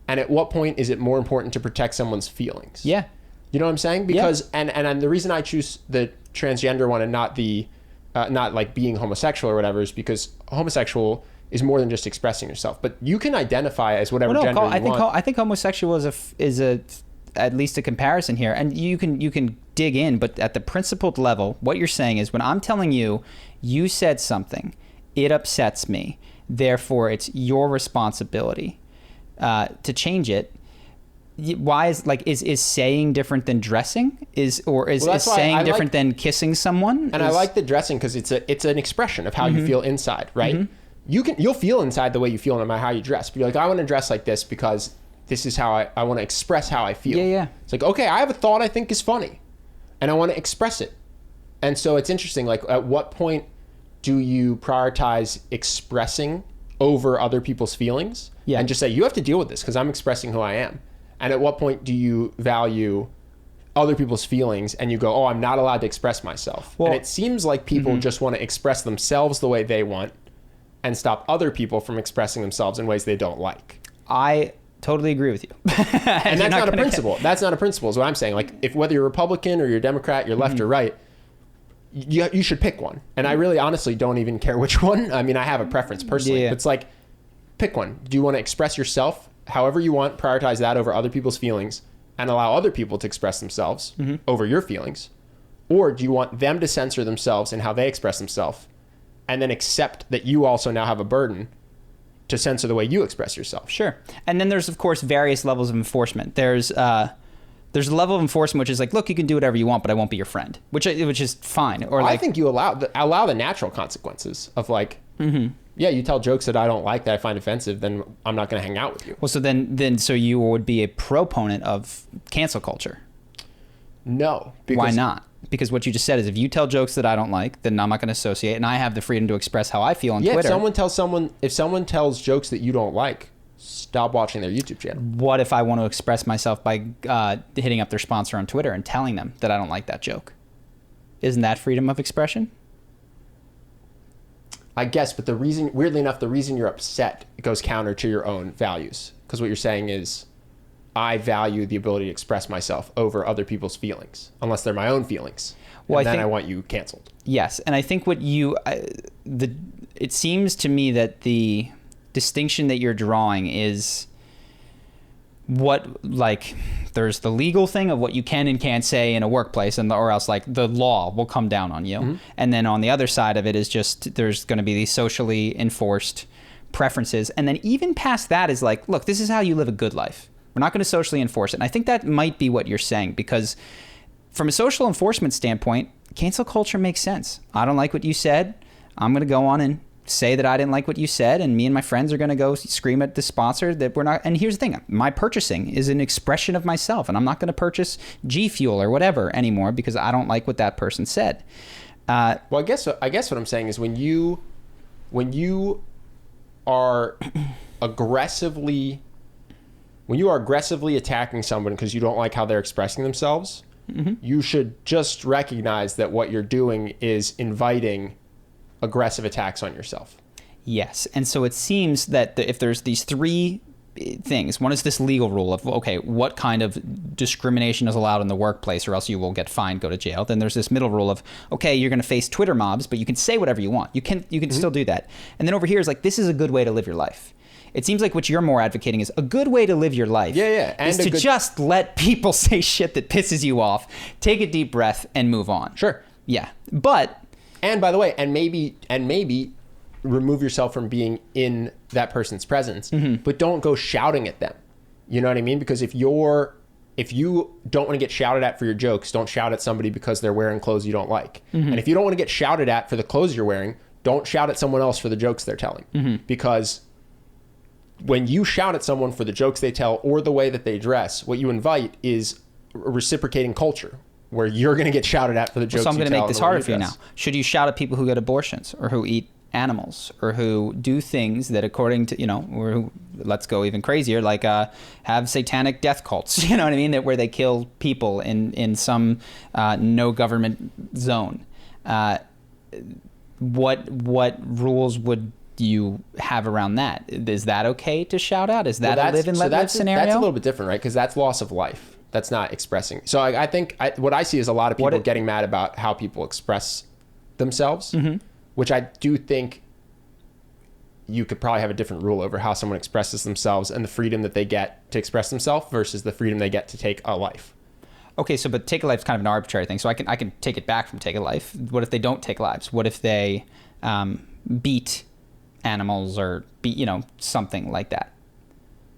And at what point is it more important to protect someone's feelings? Yeah. You know what I'm saying? Because, and the reason I choose the transgender one and not the, not like being homosexual or whatever, is because homosexual is more than just expressing yourself. But you can identify as whatever gender you want. I think homosexual is at least a comparison here, and you can dig in. But at the principled level, what you're saying is, when I'm telling you, you said something, it upsets me, therefore it's your responsibility to change it. Why is saying different than dressing? Is saying different than kissing someone? And I like the dressing because it's an expression of how you feel inside, right? Mm-hmm. You'll feel inside the way you feel no matter how you dress. But you're like, I want to dress like this because this is how I want to express how I feel. Yeah. It's like, okay, I have a thought I think is funny, and I want to express it. And so it's interesting. Like, at what point do you prioritize expressing over other people's feelings? Yeah. And just say, you have to deal with this because I'm expressing who I am. And at what point do you value other people's feelings and you go, oh, I'm not allowed to express myself? Well, and it seems like people just want to express themselves the way they want and stop other people from expressing themselves in ways they don't like. I totally agree with you. And that's not a principle. That's not a principle is what I'm saying. Like, if whether you're Republican or you're Democrat, you're left or right, you should pick one. And I really honestly don't even care which one. I mean, I have a preference personally. Yeah. It's like, pick one. Do you want to express yourself however you want, prioritize that over other people's feelings, and allow other people to express themselves over your feelings? Or do you want them to censor themselves in how they express themselves, and then accept that you also now have a burden to censor the way you express yourself? Sure. And then there's, of course, various levels of enforcement. There's a level of enforcement which is like, look, you can do whatever you want, but I won't be your friend, which is fine. Or like, I think you allow the natural consequences of like, yeah, you tell jokes that I don't like, that I find offensive, then I'm not going to hang out with you. well, so you would be a proponent of cancel culture. No. Why not? Because what you just said is if you tell jokes that I don't like, then I'm not going to associate, and I have the freedom to express how I feel on Twitter. If someone tells jokes that you don't like, stop watching their YouTube channel. What if I want to express myself by hitting up their sponsor on Twitter and telling them that I don't like that joke? Isn't that freedom of expression? I guess, but weirdly enough, the reason you're upset goes counter to your own values. Because what you're saying is, I value the ability to express myself over other people's feelings, unless they're my own feelings. Well, I want you canceled. Yes, and I think it seems to me that the distinction that you're drawing is there's the legal thing of what you can and can't say in a workplace, or else like the law will come down on you. And then on the other side of it is just there's going to be these socially enforced preferences. And then even past that is like, look, this is how you live a good life. We're not going to socially enforce it. And I think that might be what you're saying, because from a social enforcement standpoint, cancel culture makes sense. I don't like what you said. I'm going to go on and say that I didn't like what you said, and me and my friends are going to go scream at the sponsor that we're not. And here's the thing, my purchasing is an expression of myself, and I'm not going to purchase G Fuel or whatever anymore because I don't like what that person said. Well, I guess what I'm saying is when you are aggressively attacking someone because you don't like how they're expressing themselves, you should just recognize that what you're doing is inviting aggressive attacks on yourself. Yes. And so it seems that if there's these three things, one is this legal rule of, okay, what kind of discrimination is allowed in the workplace or else you will get fined, go to jail. Then there's this middle rule of, okay, you're going to face Twitter mobs, but you can say whatever you want. You can still do that. And then over here is like, this is a good way to live your life. It seems like what you're more advocating is a good way to live your life. And is to just let people say shit that pisses you off, take a deep breath, and move on. Sure. Yeah. But... And by the way, and maybe remove yourself from being in that person's presence, but don't go shouting at them. You know what I mean? Because if you don't want to get shouted at for your jokes, don't shout at somebody because they're wearing clothes you don't like. And if you don't want to get shouted at for the clothes you're wearing, don't shout at someone else for the jokes they're telling. Because when you shout at someone for the jokes they tell or the way that they dress, what you invite is a reciprocating culture, where you're going to get shouted at for the jokes you tell. So I'm going to make this harder for you now. Should you shout at people who get abortions or who eat animals or who do things that according to, or who, let's go even crazier, like have satanic death cults, you know what I mean? Where they kill people in some no government zone. What rules would you have around that? Is that okay to shout out? Is that a live and let live scenario? That's a little bit different, right? Because that's loss of life. That's not expressing. So I think what I see is a lot of people getting mad about how people express themselves, which I do think you could probably have a different rule over how someone expresses themselves and the freedom that they get to express themselves versus the freedom they get to take a life. Okay, so but take a life is kind of an arbitrary thing. So I can take it back from take a life. What if they don't take lives? What if they beat animals or beat something like that?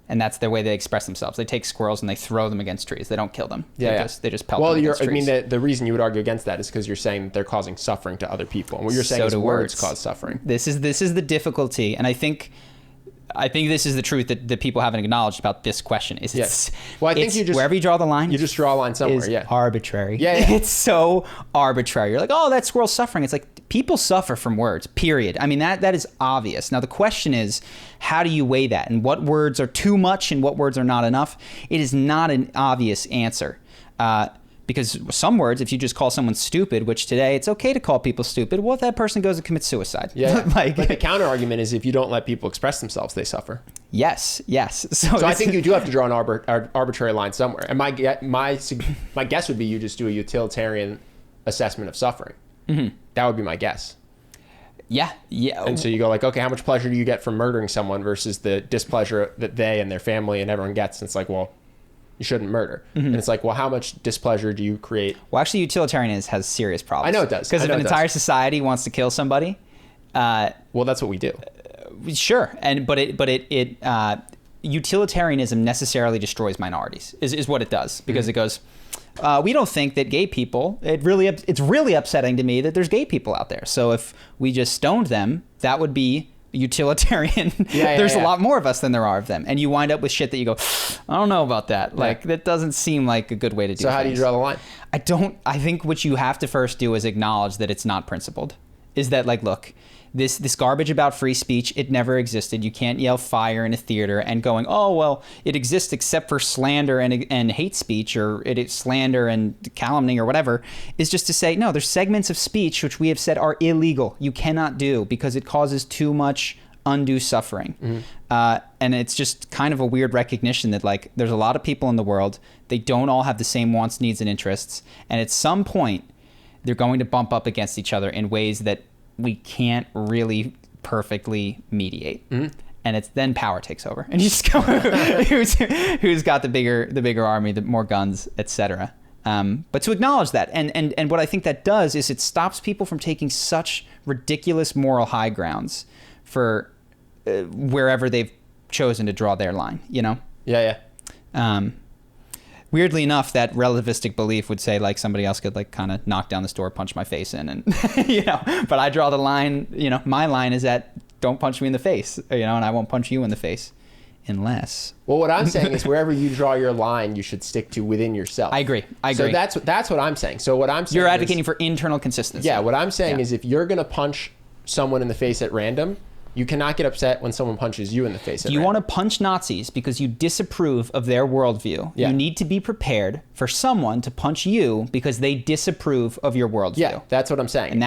And that's their way they express themselves. They take squirrels and they throw them against trees. They don't kill them. They just pelt them against trees. The reason you would argue against that is because you're saying that they're causing suffering to other people. And what you're saying is words cause suffering. This is the difficulty. And I think this is the truth that people haven't acknowledged about this question. I think you just, wherever you draw the line, you just draw a line somewhere. Arbitrary. It's so arbitrary. You're like, oh, that squirrel's suffering. It's like people suffer from words. Period. I mean that is obvious. Now the question is, how do you weigh that, and what words are too much and what words are not enough? It is not an obvious answer. Because some words, if you just call someone stupid, which today it's okay to call people stupid, what if that person goes and commits suicide? But the counter argument is if you don't let people express themselves, they suffer. Yes. So I think you do have to draw an arbitrary line somewhere. And my guess would be you just do a utilitarian assessment of suffering. That would be my guess. Yeah. And so you go like, okay, how much pleasure do you get from murdering someone versus the displeasure that they and their family and everyone gets? And it's like, well, you shouldn't murder. And it's like, well, how much displeasure do you create? Well, actually, utilitarianism has serious problems. I know it does. Because if an entire society wants to kill somebody, well, that's what we do. Sure, but utilitarianism necessarily destroys minorities. Is what it does, because it goes, we don't think that gay people. It's really upsetting to me that there's gay people out there. So if we just stoned them, that would be utilitarian. There's a lot more of us than there are of them, and you wind up with shit that you go, I don't know about that. Like that doesn't seem like a good way to do. So how do you draw the line? I think what you have to first do is acknowledge that it's not principled. Is that like, look, this garbage about free speech, it never existed. You can't yell fire in a theater and going, oh, well, it exists except for slander and hate speech, or it's slander and calumny or whatever, is just to say, no, there's segments of speech which we have said are illegal. You cannot do because it causes too much undue suffering. And it's just kind of a weird recognition that like there's a lot of people in the world. They don't all have the same wants, needs, and interests. And at some point, they're going to bump up against each other in ways that we can't really perfectly mediate. And it's then power takes over, and you just go, who's got the bigger army, the more guns, etc. But to acknowledge that, and what I think that does is it stops people from taking such ridiculous moral high grounds for wherever they've chosen to draw their line. You know. Weirdly enough, that relativistic belief would say like somebody else could like kind of knock down this door, punch my face in, and you know. But I draw the line. You know, my line is that don't punch me in the face. You know, and I won't punch you in the face, unless. Well, what I'm saying is wherever you draw your line, you should stick to within yourself. I agree. So that's what I'm saying. So what I'm saying you're advocating for internal consistency. Yeah. What I'm saying is if you're gonna punch someone in the face at random, you cannot get upset when someone punches you in the face. You want to punch Nazis because you disapprove of their worldview. Yeah. You need to be prepared for someone to punch you because they disapprove of your worldview. Yeah, that's what I'm saying. And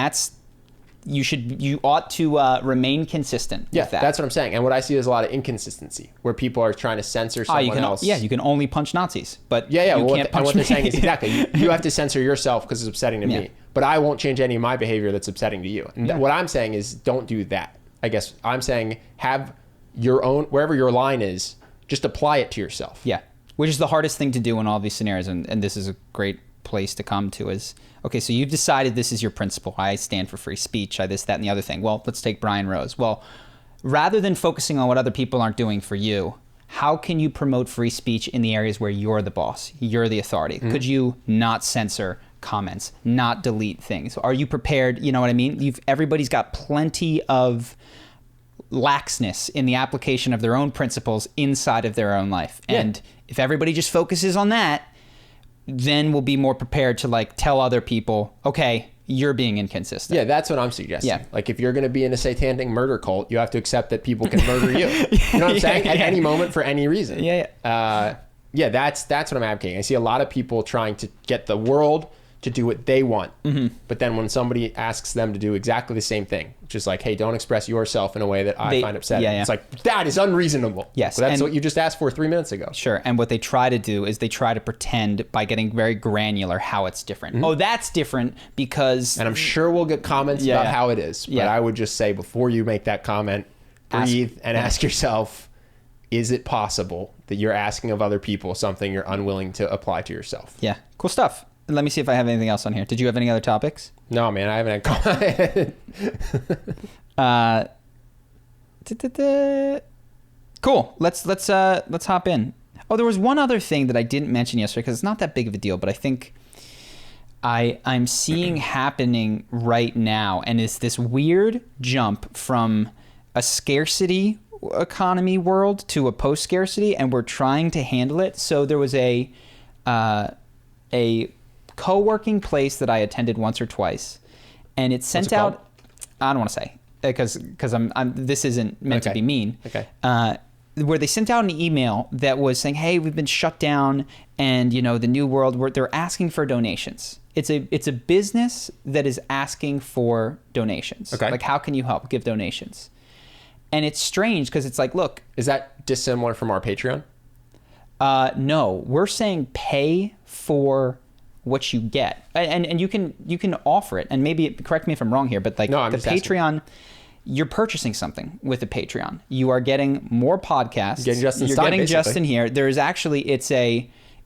you ought to remain consistent with that. That's what I'm saying. And what I see is a lot of inconsistency where people are trying to censor someone else. Yeah, you can only punch Nazis, but you can't punch and what me. they're saying is exactly, you have to censor yourself because it's upsetting to me. But I won't change any of my behavior that's upsetting to you. And what I'm saying is don't do that. I guess I'm saying have your own, wherever your line is, just apply it to yourself. Yeah, which is the hardest thing to do in all these scenarios. And this is a great place to come to is, okay, so you've decided this is your principle. I stand for free speech. I this, that, and the other thing. Well, let's take Brian Rose. Well, rather than focusing on what other people aren't doing for you, how can you promote free speech in the areas where you're the boss? You're the authority. Could you not censor comments, not delete things? Are you prepared? You know what I mean? Everybody's got plenty of laxness in the application of their own principles inside of their own life. And if everybody just focuses on that, then we'll be more prepared to like tell other people, okay, you're being inconsistent. Yeah, that's what I'm suggesting. Yeah. Like if you're going to be in a satanic murder cult, you have to accept that people can murder you. You know what I'm saying? At any moment for any reason. That's what I'm advocating. I see a lot of people trying to get the world to do what they want. But then when somebody asks them to do exactly the same thing, which is like, hey, don't express yourself in a way that I find upsetting. It's like, that is unreasonable. Yes. But that's what you just asked for 3 minutes ago. Sure. And what they try to do is they try to pretend by getting very granular how it's different. Oh, that's different because... And I'm sure we'll get comments about how it is. But I would just say before you make that comment, breathe and ask yourself, is it possible that you're asking of other people something you're unwilling to apply to yourself? Yeah. Cool stuff. Let me see if I have anything else on here. Did you have any other topics? No, man, I haven't had Cool. Let's hop in. Oh, there was one other thing that I didn't mention yesterday because it's not that big of a deal, but I think I'm seeing happening right now, and it's this weird jump from a scarcity economy world to a post-scarcity, and we're trying to handle it. So there was a co-working place that I attended once or twice, and it sent out, I don't want to say because I'm this isn't meant to be mean. Okay. Where they sent out an email that was saying, hey, we've been shut down, and you know the new world where they're asking for donations. It's a business that is asking for donations. Okay. Like, how can you help? Give donations. And it's strange because it's like, look, is that dissimilar from our Patreon? No, we're saying pay for what you get, and you can offer it, and maybe correct me if I'm wrong here, but like No, I'm the just asking. Patreon, you're purchasing something with the Patreon. You are getting more podcasts. Getting Justin's you're time, getting basically. Justin here. There is actually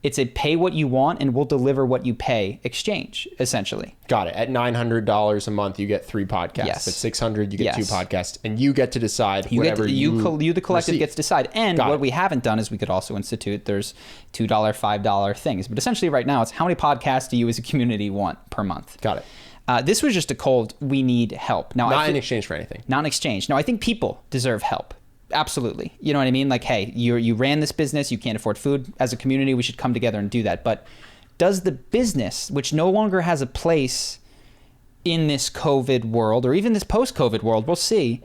it's a pay what you want and we'll deliver what you pay exchange, essentially. Got it. At $900 a month, you get 3 podcasts. Yes. At $600, you get Yes. 2 podcasts, and you get to decide You whatever the collective receive. gets to decide. And Got what it. we haven't done is we could also institute, there's $2, $5 things. But essentially right now it's how many podcasts do you as a community want per month? Got it. This was just a cold, we need help. Now, Not in exchange for anything. Not in exchange. Now, I think people deserve help. Absolutely. You know what I mean? Like, hey, you ran this business, you can't afford food. As a community, we should come together and do that. But does the business, which no longer has a place in this COVID world or even this post-COVID world, we'll see,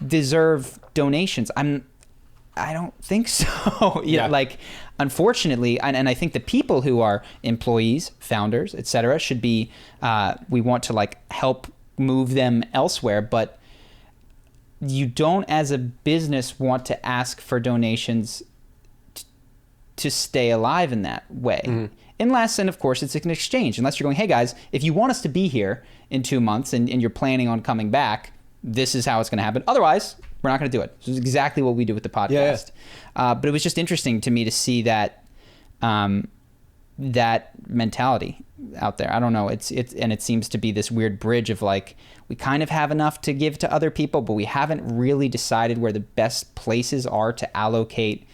deserve donations? I don't think so. Yeah. Like, unfortunately, and I think the people who are employees, founders, etc., should be, we want to like help move them elsewhere, but you don't as a business want to ask for donations to stay alive in that way. Unless, and of course, it's an exchange. Unless you're going, hey guys, if you want us to be here in 2 months and you're planning on coming back, this is how it's going to happen. Otherwise, we're not going to do it. This is exactly what we do with the podcast. But it was just interesting to me to see that that mentality out there. I don't know. It's and it seems to be this weird bridge of like, we kind of have enough to give to other people, but we haven't really decided where the best places are to allocate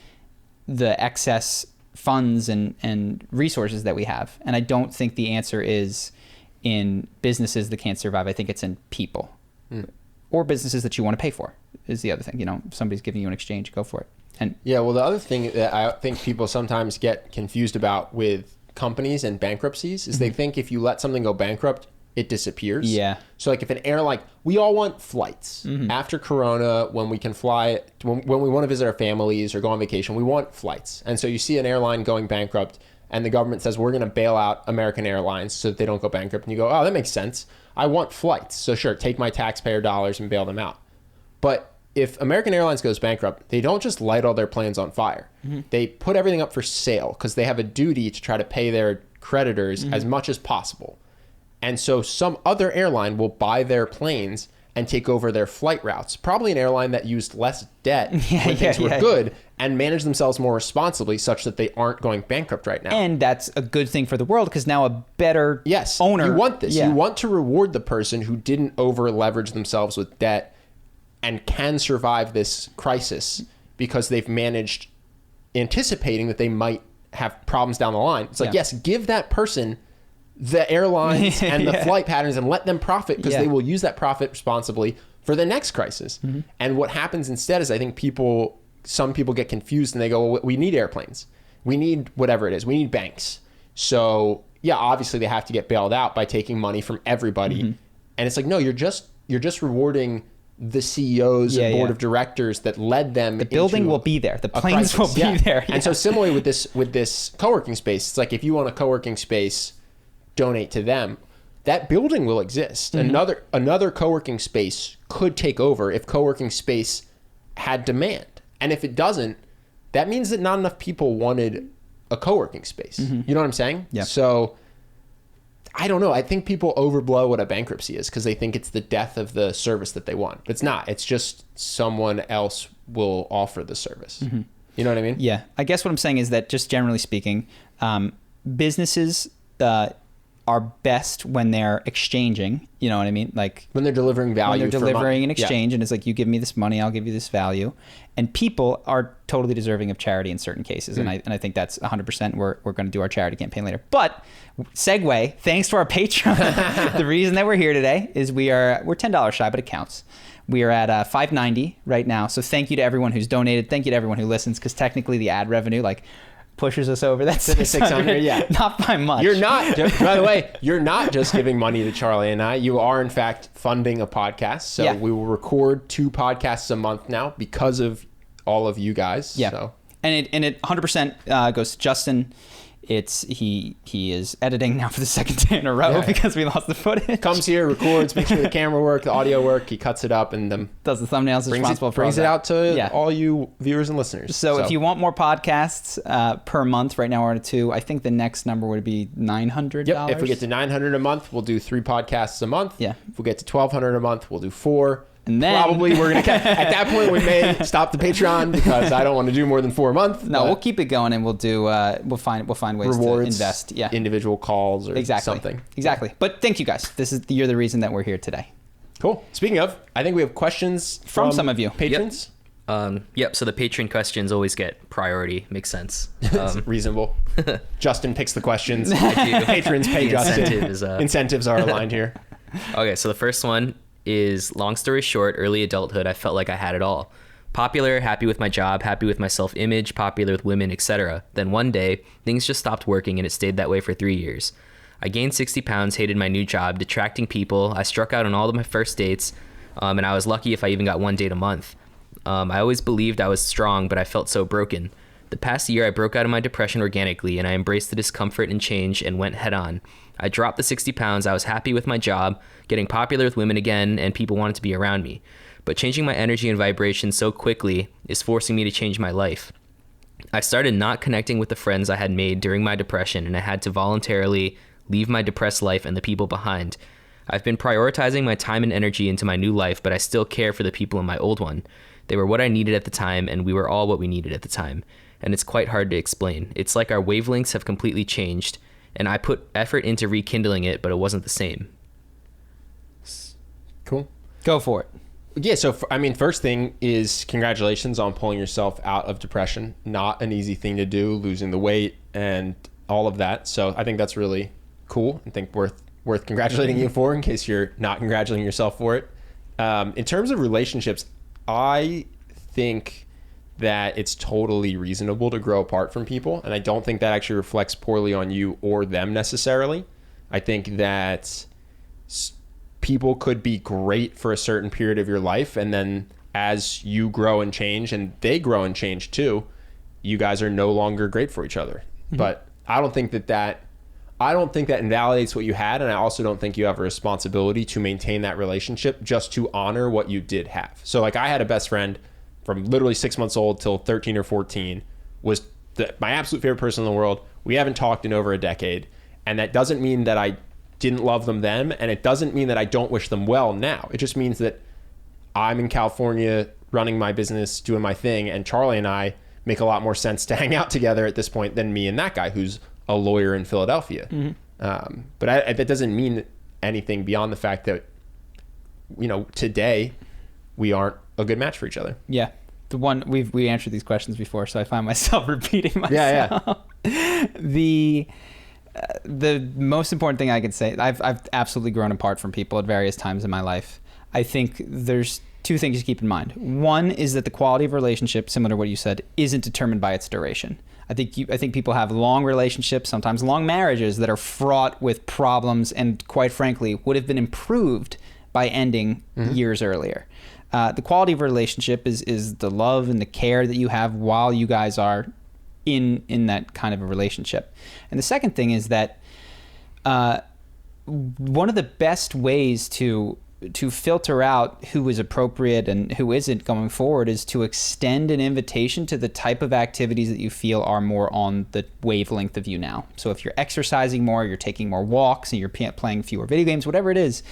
the excess funds and resources that we have. And I don't think the answer is in businesses that can't survive. I think it's in people or businesses that you want to pay for is the other thing. You know, if somebody's giving you an exchange, go for it. And Yeah, well, the other thing that I think people sometimes get confused about with companies and bankruptcies is they think if you let something go bankrupt, it disappears. Yeah. So like if an airline, we all want flights. After Corona, when we can fly, when we want to visit our families or go on vacation, we want flights. And so you see an airline going bankrupt and the government says, we're going to bail out American Airlines so that they don't go bankrupt. And you go, oh, that makes sense. I want flights. So sure, take my taxpayer dollars and bail them out. But if American Airlines goes bankrupt, they don't just light all their planes on fire. They put everything up for sale because they have a duty to try to pay their creditors as much as possible. And so some other airline will buy their planes and take over their flight routes. Probably an airline that used less debt when things were good and managed themselves more responsibly such that they aren't going bankrupt right now. And that's a good thing for the world because now a better owner. You want this. Yeah. You want to reward the person who didn't over leverage themselves with debt and can survive this crisis because they've managed anticipating that they might have problems down the line. It's like, yes, give that person the airlines and the flight patterns and let them profit because they will use that profit responsibly for the next crisis. And what happens instead is I think some people get confused and they go, well, we need airplanes. We need whatever it is. We need banks. So yeah, obviously they have to get bailed out by taking money from everybody. And it's like, no, you're just rewarding the CEOs and board of directors that led them. The building will be there. The planes will be there. And so similarly with this co-working space, it's like if you want a co-working space, donate to them. That building will exist. Another co-working space could take over if co-working space had demand. And if it doesn't, that means that not enough people wanted a co-working space. You know what I'm saying? Yeah. So I don't know. I think people overblow what a bankruptcy is because they think it's the death of the service that they want. But it's not. It's just someone else will offer the service. You know what I mean? Yeah. I guess what I'm saying is that just generally speaking, businesses are best when they're exchanging. You know what I mean? Like when they're delivering value. When they're delivering an exchange and it's like, you give me this money, I'll give you this value. And people are totally deserving of charity in certain cases. And I think that's 100%. We're going to do our charity campaign later. But segue, thanks to our Patreon. The reason that we're here today is we're $10 shy, but it counts. We are at $5.90 right now. So thank you to everyone who's donated. Thank you to everyone who listens, because technically the ad revenue pushes us over that 600. Yeah, not by much. You're not. By the way, you're not just giving money to Charlie and I. You are in fact funding a podcast. So we will record 2 podcasts a month now because of all of you guys. Yeah. So. And it 100% goes to Justin. he is editing now for the second day in a row because we lost the footage. Comes here, records, makes sure the camera work, the audio work. He cuts it up and does the thumbnails. Brings it out to all you viewers and listeners. So if you want more podcasts per month, right now we're at 2. I think the next number would be $900. Yep. If we get to $900 a month, we'll do 3 podcasts a month. Yeah. If we get to $1,200 a month, we'll do 4. And then probably we're gonna at that point we may stop the Patreon because I don't want to do more than 4 a month. No, we'll keep it going and we'll do we'll find ways rewards, to invest. Yeah, individual calls or something. Exactly. But thank you guys. You're the reason that we're here today. Cool. Speaking of, I think we have questions from some of you patrons. Yep. So the patron questions always get priority. Makes sense. Reasonable. Justin picks the questions. I do. Patrons pay Justin. Incentives are aligned here. Okay. So the first one is, long story short, early adulthood, I felt like I had it all. Popular, happy with my job, happy with my self-image, popular with women, etc. Then one day, things just stopped working and it stayed that way for 3 years. I gained 60 pounds, hated my new job, detracting people. I struck out on all of my first dates, and I was lucky if I even got 1 date a month. I always believed I was strong, but I felt so broken. The past year, I broke out of my depression organically, and I embraced the discomfort and change and went head on. I dropped the 60 pounds, I was happy with my job, getting popular with women again, and people wanted to be around me. But changing my energy and vibration so quickly is forcing me to change my life. I started not connecting with the friends I had made during my depression, and I had to voluntarily leave my depressed life and the people behind. I've been prioritizing my time and energy into my new life, but I still care for the people in my old one. They were what I needed at the time, and we were all what we needed at the time. And it's quite hard to explain. It's like our wavelengths have completely changed, and I put effort into rekindling it, but it wasn't the same. Cool. Go for it. Yeah, so first thing is congratulations on pulling yourself out of depression. Not an easy thing to do, losing the weight and all of that. So I think that's really cool. I think worth congratulating you for, in case you're not congratulating yourself for it. In terms of relationships, I think that it's totally reasonable to grow apart from people, and I don't think that actually reflects poorly on you or them necessarily. I think that people could be great for a certain period of your life, and then as you grow and change and they grow and change too, you guys are no longer great for each other. Mm-hmm. But I don't think that invalidates what you had, and I also don't think you have a responsibility to maintain that relationship just to honor what you did have. So like, I had a best friend from literally 6 months old till 13 or 14, was my absolute favorite person in the world. We haven't talked in over a decade, and that doesn't mean that I didn't love them then, and it doesn't mean that I don't wish them well now. It just means that I'm in California running my business, doing my thing, and Charlie and I make a lot more sense to hang out together at this point than me and that guy who's a lawyer in Philadelphia. Mm-hmm. But that doesn't mean anything beyond the fact that, today we aren't a good match for each other. Yeah. The one we answered these questions before, so I find myself repeating myself. Yeah. The most important thing I could say, I've absolutely grown apart from people at various times in my life. I think there's 2 things to keep in mind. One is that the quality of relationship, similar to what you said, isn't determined by its duration. I think people have long relationships, sometimes long marriages, that are fraught with problems and, quite frankly, would have been improved by ending years earlier. The quality of a relationship is the love and the care that you have while you guys are in that kind of a relationship. And the second thing is that one of the best ways to filter out who is appropriate and who isn't going forward is to extend an invitation to the type of activities that you feel are more on the wavelength of you now. So if you're exercising more, you're taking more walks, and you're playing fewer video games, whatever it is,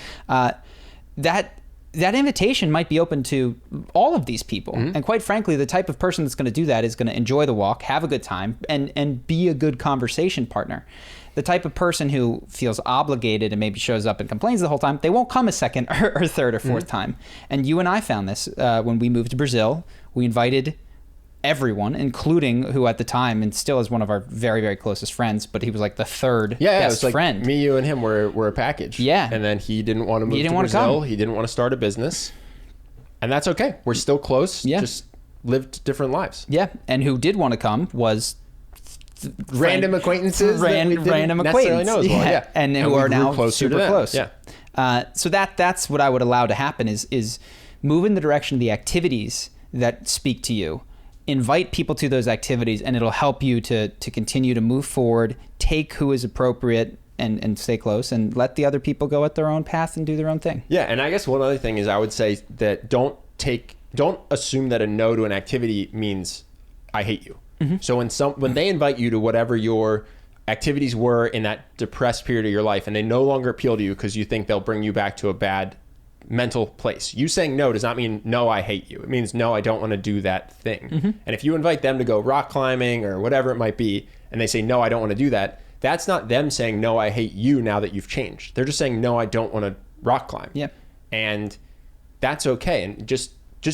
that invitation might be open to all of these people. Mm-hmm. And quite frankly, the type of person that's going to do that is going to enjoy the walk, have a good time, and be a good conversation partner. The type of person who feels obligated and maybe shows up and complains the whole time, they won't come a second or third or fourth time. And you and I found this when we moved to Brazil. We invited everyone, including who at the time, and still is one of our very, very closest friends, but he was like the third best friend. Like me, you, and him were a package. Yeah. And then he didn't want to move to Brazil. He didn't want to start a business. And that's okay. We're still close. Yeah. Just lived different lives. Yeah. And who did want to come was random acquaintances random acquaintances know as well. Yeah. And who are now super close. Yeah. So that's what I would allow to happen is move in the direction of the activities that speak to you, invite people to those activities, and it'll help you to continue to move forward, take who is appropriate, and stay close, and let the other people go at their own path and do their own thing. Yeah, and I guess one other thing is I would say that don't assume that a no to an activity means I hate you. So when they invite you to whatever your activities were in that depressed period of your life, and they no longer appeal to you because you think they'll bring you back to a bad mental place, you saying no does not mean no, I hate you. It means no, I don't want to do that thing. And if you invite them to go rock climbing or whatever it might be, and they say no, I don't want to do that, that's not them saying no, I hate you now that you've changed. They're just saying no, I don't want to rock climb. Yeah. And that's okay. And just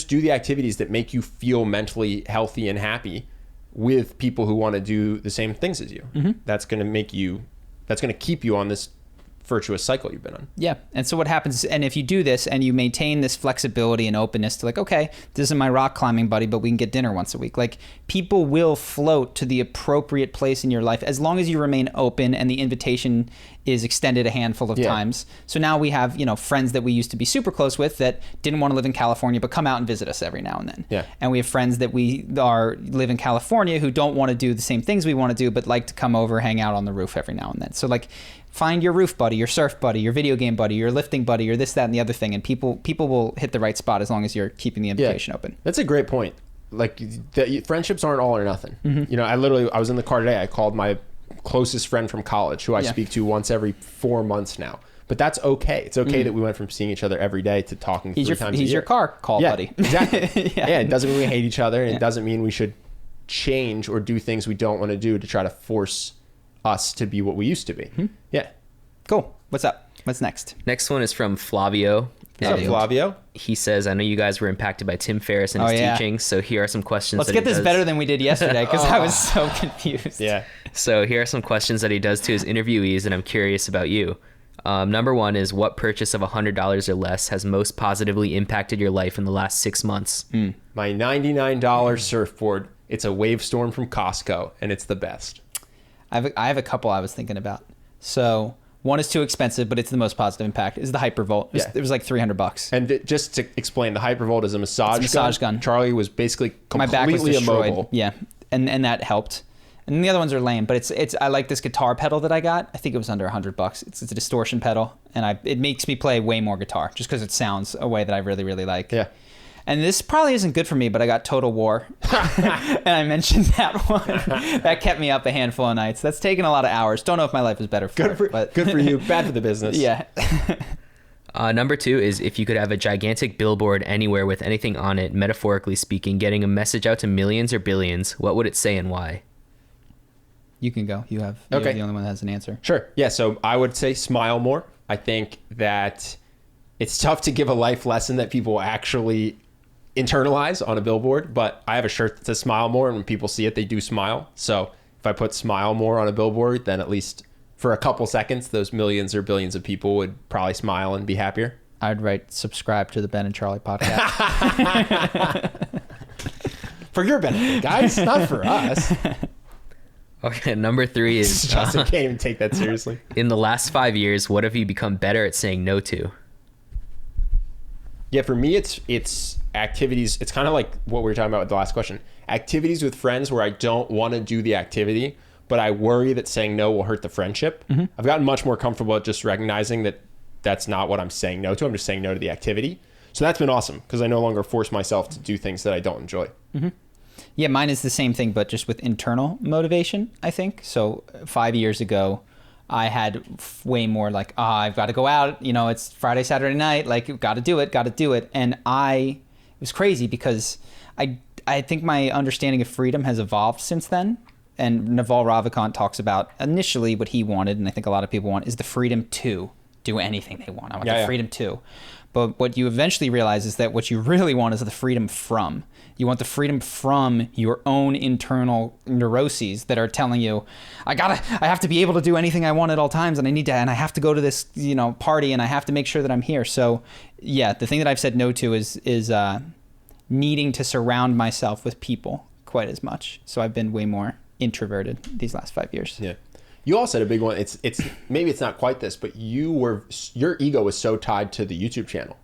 do the activities that make you feel mentally healthy and happy with people who want to do the same things as you. That's going to keep you on this virtuous cycle you've been on. Yeah. And so what happens, and if you do this and you maintain this flexibility and openness to like, okay, this is my rock climbing buddy, but we can get dinner once a week. Like, people will float to the appropriate place in your life as long as you remain open and the invitation is extended a handful of times. So now we have, friends that we used to be super close with that didn't want to live in California, but come out and visit us every now and then. Yeah. And we have friends that live in California who don't want to do the same things we want to do, but like to come over, hang out on the roof every now and then. So like, find your roof buddy, your surf buddy, your video game buddy, your lifting buddy, or this, that, and the other thing. And people will hit the right spot as long as you're keeping the invitation open. That's a great point. Like, friendships aren't all or nothing. I was in the car today. I called my closest friend from college who I speak to once every 4 months now. But that's okay. It's okay that we went from seeing each other every day to talking 3 times a year. He's your car call buddy. Exactly. Yeah, it doesn't mean we hate each other, and it doesn't mean we should change or do things we don't want to do to try to force us to be what we used to be. Yeah. Cool. What's up? What's next? Next one is from Flavio. What's up, Flavio? He says, I know you guys were impacted by Tim Ferriss and his teachings, so here are some questions. Let's get this better than we did yesterday, because I was so confused. Yeah. So here are some questions that he does to his interviewees, and I'm curious about you. Number one is, what purchase of $100 or less has most positively impacted your life in the last 6 months? My $99 surfboard. It's a Wavestorm from Costco, and it's the best. I have a couple I was thinking about. So one is too expensive, but it's the most positive impact. Is the Hypervolt. It was like $300. And just to explain, the Hypervolt is a massage gun. Charlie was basically completely My back was destroyed. immobile. Yeah, and that helped. And the other ones are lame, but it's I like this guitar pedal that I got. I think it was under $100. It's a distortion pedal, and it makes me play way more guitar just because it sounds a way that I really, really like. Yeah. And this probably isn't good for me, but I got Total War. And I mentioned that one. That kept me up a handful of nights. That's taken a lot of hours. Don't know if my life is better for it. But good for you. Bad for the business. Yeah. Number two is, if you could have a gigantic billboard anywhere with anything on it, metaphorically speaking, getting a message out to millions or billions, what would it say and why? You can go. You're the only one that has an answer. Sure. Yeah, so I would say smile more. I think that it's tough to give a life lesson that people actually internalize on a billboard, but I have a shirt that says smile more, and when people see it, they do smile. So if I put smile more on a billboard, then at least for a couple seconds, those millions or billions of people would probably smile and be happier. I'd write subscribe to the Ben and Charlie podcast. For your benefit, guys, not for us. Okay, number three is... Justin can't even take that seriously. In the last 5 years, what have you become better at saying no to? Yeah, for me, it's activities. It's kind of like what we were talking about with the last question. Activities with friends where I don't want to do the activity, but I worry that saying no will hurt the friendship. I've gotten much more comfortable at just recognizing that that's not what I'm saying no to. I'm just saying no to the activity. So that's been awesome because I no longer force myself to do things that I don't enjoy. Yeah, mine is the same thing, but just with internal motivation, I think. So 5 years ago, I had way more like, I've got to go out, it's Friday, Saturday night, like, got to do it. And it was crazy because I think my understanding of freedom has evolved since then. And Naval Ravikant talks about initially what he wanted, and I think a lot of people want, is the freedom to do anything they want. I want the freedom to. But what you eventually realize is that what you really want is the freedom from. You want the freedom from your own internal neuroses that are telling you, I have to be able to do anything I want at all times, and I have to go to this, party, and I have to make sure that I'm here. So, yeah, the thing that I've said no to is needing to surround myself with people quite as much. So I've been way more introverted these last 5 years. Yeah. You all said a big one. It's maybe it's not quite this, but your ego was so tied to the YouTube channel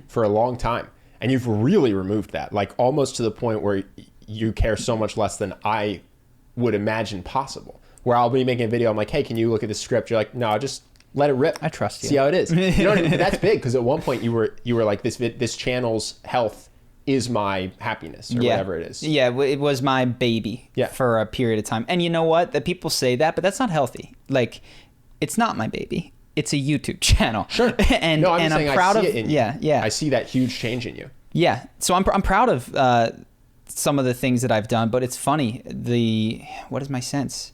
for a long time, and you've really removed that, like almost to the point where you care so much less than I would imagine possible. Where I'll be making a video, I'm like, hey, can you look at the script? You're like, no, just let it rip. I trust you. See how it is. You know what I mean? But that's big, because at one point you were like, this channel's health is my happiness, or whatever it is. Yeah, it was my baby for a period of time. And you know what? That people say that, but that's not healthy. Like, it's not my baby. It's a YouTube channel. Sure. And no, I'm saying proud I see of it in you. Yeah. I see that huge change in you. Yeah. So I'm proud of some of the things that I've done, but it's funny. What is my sense?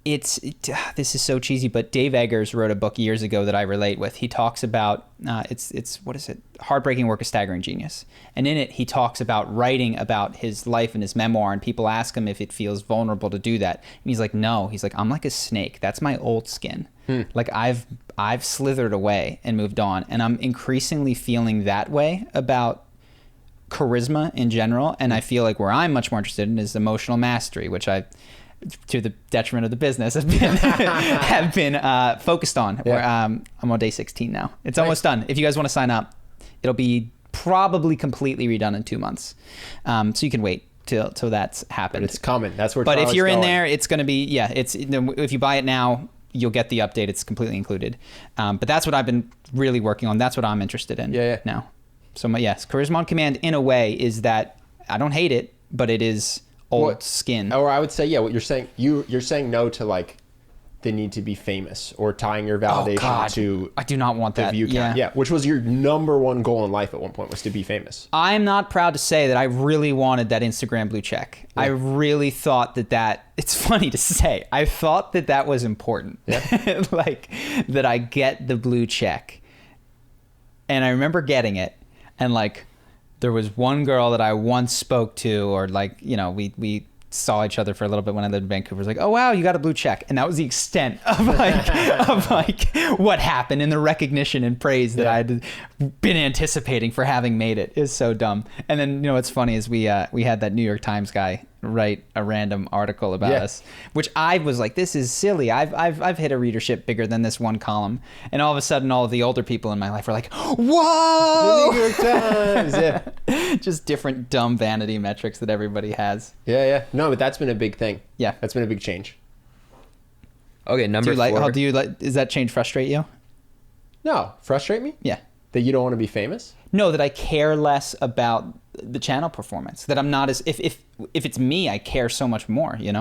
This is so cheesy, but Dave Eggers wrote a book years ago that I relate with. He talks about it's what is it? Heartbreaking Work of Staggering Genius. And in it, he talks about writing about his life and his memoir, and people ask him if it feels vulnerable to do that. And he's like, no. He's like, I'm like a snake. That's my old skin. Like I've slithered away and moved on, and I'm increasingly feeling that way about charisma in general. And I feel like where I'm much more interested in is emotional mastery, which I, to the detriment of the business, have been focused on. Where I'm on day 16 now. It's almost done. If you guys want to sign up, it'll be probably completely redone in 2 months. So you can wait till that's happened. But it's coming. That's where. But if you're going. in there, it's going to be if you buy it now, you'll get the update. It's completely included. But that's what I've been really working on. That's what I'm interested in now. So Charisma on Command, in a way, is that I don't hate it, but it is old skin. Or I would say, what you're saying, you're saying no to like the need to be famous, or tying your validation to I do not want the that. view count. Yeah, which was your number one goal in life at one point, was to be famous. I'm not proud to say that I really wanted that Instagram blue check. I really thought that it's funny to say, I thought that was important. Yeah. Like that I get the blue check. And I remember getting it, and like there was one girl that I once spoke to, or like, we saw each other for a little bit when I lived in Vancouver. Was like, oh wow, you got a blue check. And that was the extent of like what happened, and the recognition and praise that I'd been anticipating for having made it. Is so dumb. And then what's funny is we had that New York Times guy write a random article about us, which I was like, this is silly. I've hit a readership bigger than this one column. And all of a sudden, all of the older people in my life are like, whoa! The New York Times. Yeah. Just different dumb vanity metrics that everybody has. Yeah. No, but that's been a big thing. Yeah. That's been a big change. Okay, number 4. Does that change frustrate you? No. Frustrate me? Yeah. That you don't want to be famous? No, that I care less about the channel performance. That I'm not as, if it's me, I care so much more, You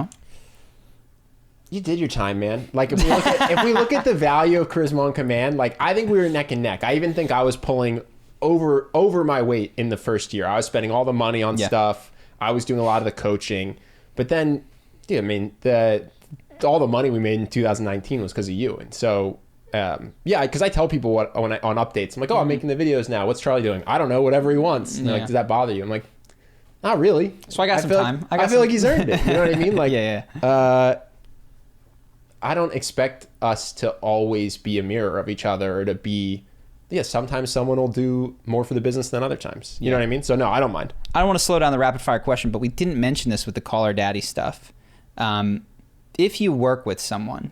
did your time, man. Like if we look at the value of Charisma on Command, like I think we were neck and neck. I even think I was pulling over my weight in the first year. I was spending all the money on stuff. I was doing a lot of the coaching. But then, dude, I mean, all the money we made in 2019 was because of you. And so, because I tell people on updates, I'm like, I'm making the videos now. What's Charlie doing? I don't know, whatever he wants. And they're like, does that bother you? I'm like, not really. So I got some time. I feel like he's earned it. You know what I mean? Like, I don't expect us to always be a mirror of each other, or to be, sometimes someone will do more for the business than other times. You know what I mean? So no, I don't mind. I don't want to slow down the rapid fire question, but we didn't mention this with the Call Her Daddy stuff. If you work with someone,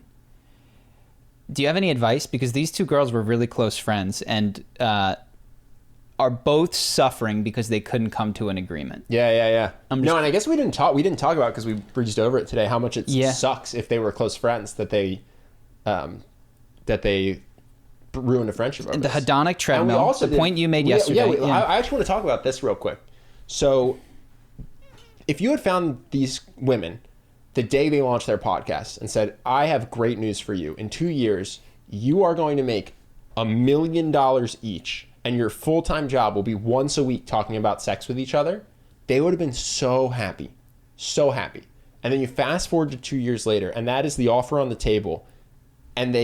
do you have any advice? Because these two girls were really close friends, and are both suffering because they couldn't come to an agreement. Yeah. And I guess we didn't talk about it because we breezed over it today, how much it sucks if they were close friends that they ruined a friendship over the this. hedonic treadmill, point you made yesterday. I actually want to talk about this real quick. So if you had found these women the day they launched their podcast and said, I have great news for you. In 2 years, you are going to make $1 million each, and your full-time job will be once a week talking about sex with each other, they would have been so happy. So happy. And then you fast forward to 2 years later, and that is the offer on the table, and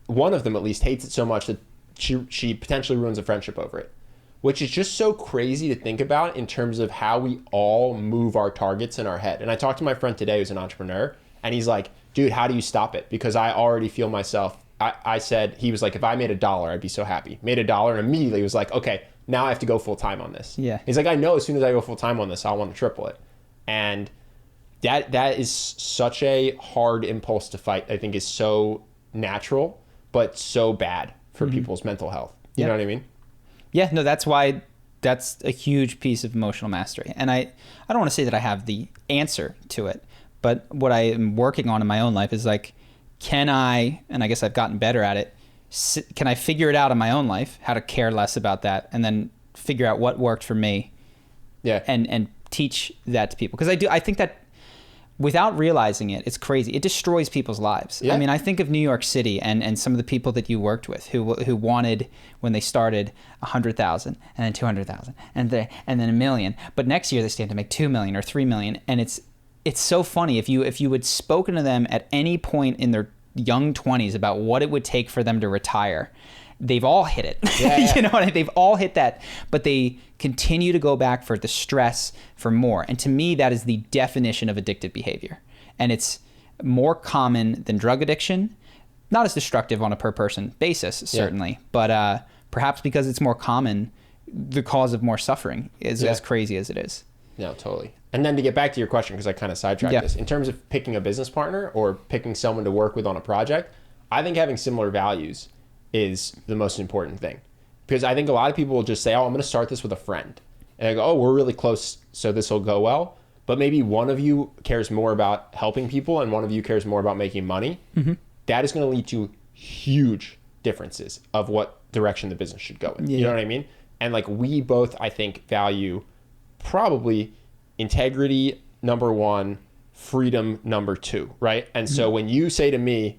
one of them at least hates it so much that she potentially ruins a friendship over it, which is just so crazy to think about in terms of how we all move our targets in our head. And I talked to my friend today who's an entrepreneur, and he's like, dude, how do you stop it? Because I already feel myself. I said, he was like, if I made $1, I'd be so happy. Made $1, and immediately was like, okay, now I have to go full time on this. Yeah. He's like, I know as soon as I go full time on this, I'll want to triple it. And that is such a hard impulse to fight. I think is so natural, but so bad for people's mental health. You know what I mean? Yeah, no, that's why that's a huge piece of emotional mastery. And I don't want to say that I have the answer to it, but what I am working on in my own life is like, can I, and I guess I've gotten better at it, can I figure it out in my own life, how to care less about that, and then figure out what worked for me, and teach that to people? Because I think that without realizing it, it's crazy. It destroys people's lives. Yeah. I mean, I think of New York City and some of the people that you worked with who wanted, when they started, 100,000 and then 200,000 and then $1 million, but next year they stand to make 2 million or 3 million, and it's so funny. If you had spoken to them at any point in their young 20s about what it would take for them to retire, they've all hit it. Yeah. You know what I mean? They've all hit that, but they continue to go back for the stress, for more. And to me, that is the definition of addictive behavior. And it's more common than drug addiction. Not as destructive on a per person basis, certainly, but perhaps because it's more common, the cause of more suffering is as crazy as it is. No, totally. And then to get back to your question, because I kind of sidetracked this, in terms of picking a business partner or picking someone to work with on a project, I think having similar values is the most important thing. Because I think a lot of people will just say, oh, I'm going to start this with a friend. And I go, oh, we're really close, so this will go well. But maybe one of you cares more about helping people and one of you cares more about making money. Mm-hmm. That is going to lead to huge differences of what direction the business should go in. Yeah. You know what I mean? And like, we both, I think, value probably integrity, number one, freedom, number two, right? And so when you say to me,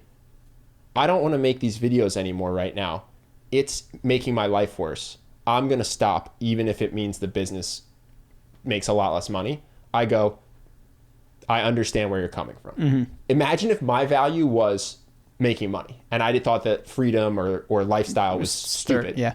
I don't want to make these videos anymore right now, it's making my life worse, I'm going to stop, even if it means the business makes a lot less money. I go, I understand where you're coming from. Mm-hmm. Imagine if my value was making money and I thought that freedom or lifestyle was stupid. Yeah.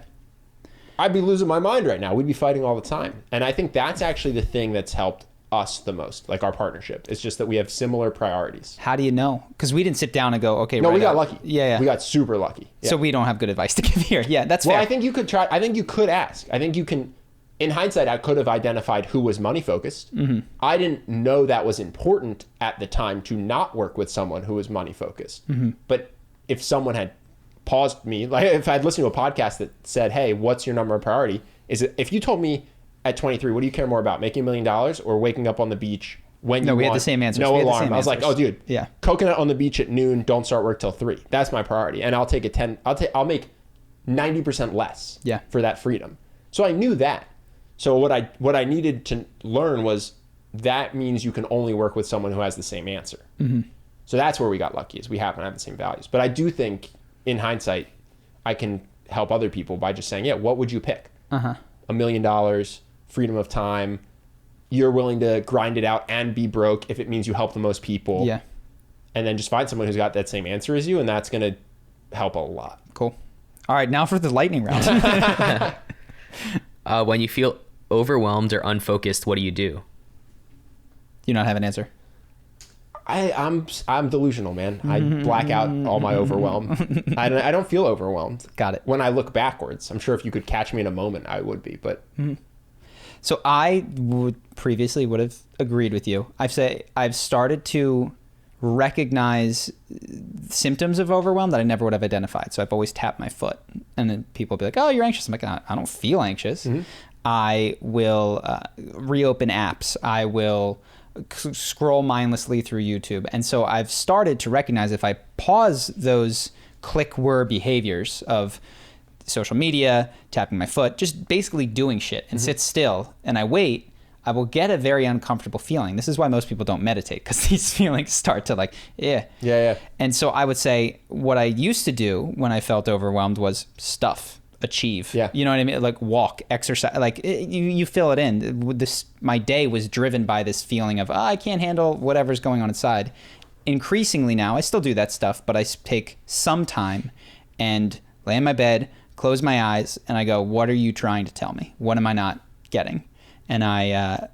I'd be losing my mind right now. We'd be fighting all the time. And I think that's actually the thing that's helped us the most, like our partnership. It's just that we have similar priorities. How do you know? Because we didn't sit down and go, okay, no, we got lucky. Yeah. We got super lucky. Yeah. So we don't have good advice to give here. Yeah, that's fair. Well, I think you could try. I think you could ask. I think you can, in hindsight, I could have identified who was money focused. Mm-hmm. I didn't know that was important at the time to not work with someone who was money focused. Mm-hmm. But if someone had paused me, like if I'd listened to a podcast that said, hey, what's your number one priority? Is it, if you told me at 23, what do you care more about, making $1 million or waking up on the beach when you want? No, we had the same answers. No alarm. I was like, oh, dude, yeah, coconut on the beach at noon, don't start work till 3. That's my priority. And I'll take I'll make 90% less for that freedom. So I knew that. So what I needed to learn was that means you can only work with someone who has the same answer. Mm-hmm. So that's where we got lucky, is we happen to have the same values. But I do think in hindsight, I can help other people by just saying, yeah, what would you pick? $1 million, freedom of time. You're willing to grind it out and be broke if it means you help the most people. Yeah. And then just find someone who's got that same answer as you, and that's going to help a lot. Cool. All right, now for the lightning round. When you feel overwhelmed or unfocused, what do? You not have an answer? I'm delusional, man. I black out all my overwhelm. I don't feel overwhelmed. Got it. When I look backwards, I'm sure if you could catch me in a moment, I would be. But so I would have agreed with you. I've started to recognize symptoms of overwhelm that I never would have identified. So I've always tapped my foot, and then people will be like, "Oh, you're anxious." I'm like, "I don't feel anxious." Mm-hmm. I will reopen apps. I will scroll mindlessly through YouTube. And so I've started to recognize if I pause those click-whir behaviors of social media, tapping my foot, just basically doing shit and sit still, and I wait, I will get a very uncomfortable feeling. This is why most people don't meditate, because these feelings start to like, yeah. And so I would say what I used to do when I felt overwhelmed was achieve. Yeah. You know what I mean? Like walk, exercise, like you fill it in. My day was driven by this feeling of, I can't handle whatever's going on inside. Increasingly now, I still do that stuff, but I take some time and lay in my bed, close my eyes, and I go, what are you trying to tell me? What am I not getting? And I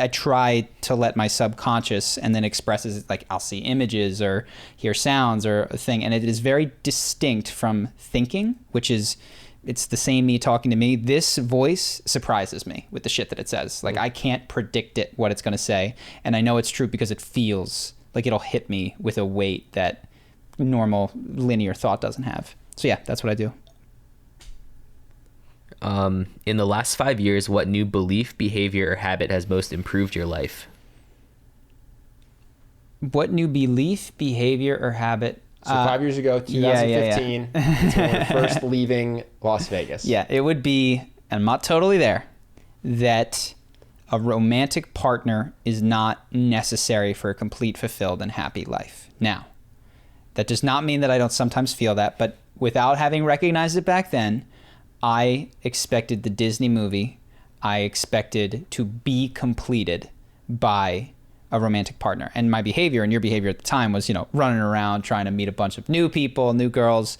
try to let my subconscious, and then expresses, like I'll see images or hear sounds or a thing, and it is very distinct from thinking, which is, it's the same me talking to me. This voice surprises me with the shit that it says. Like I can't predict what it's going to say, and I know it's true because it feels like it'll hit me with a weight that normal linear thought doesn't have. So yeah, that's what I do. In the last 5 years, what new belief, behavior, or habit has most improved your life? What new belief, behavior, or habit? So 5 years ago, 2015, it's when we were first leaving Las Vegas. Yeah, it would be, and I'm not totally there, that a romantic partner is not necessary for a complete, fulfilled, and happy life. Now, that does not mean that I don't sometimes feel that, but without having recognized it back then, I expected the Disney movie, I expected to be completed by a romantic partner. And my behavior and your behavior at the time was, running around trying to meet a bunch of new people, new girls.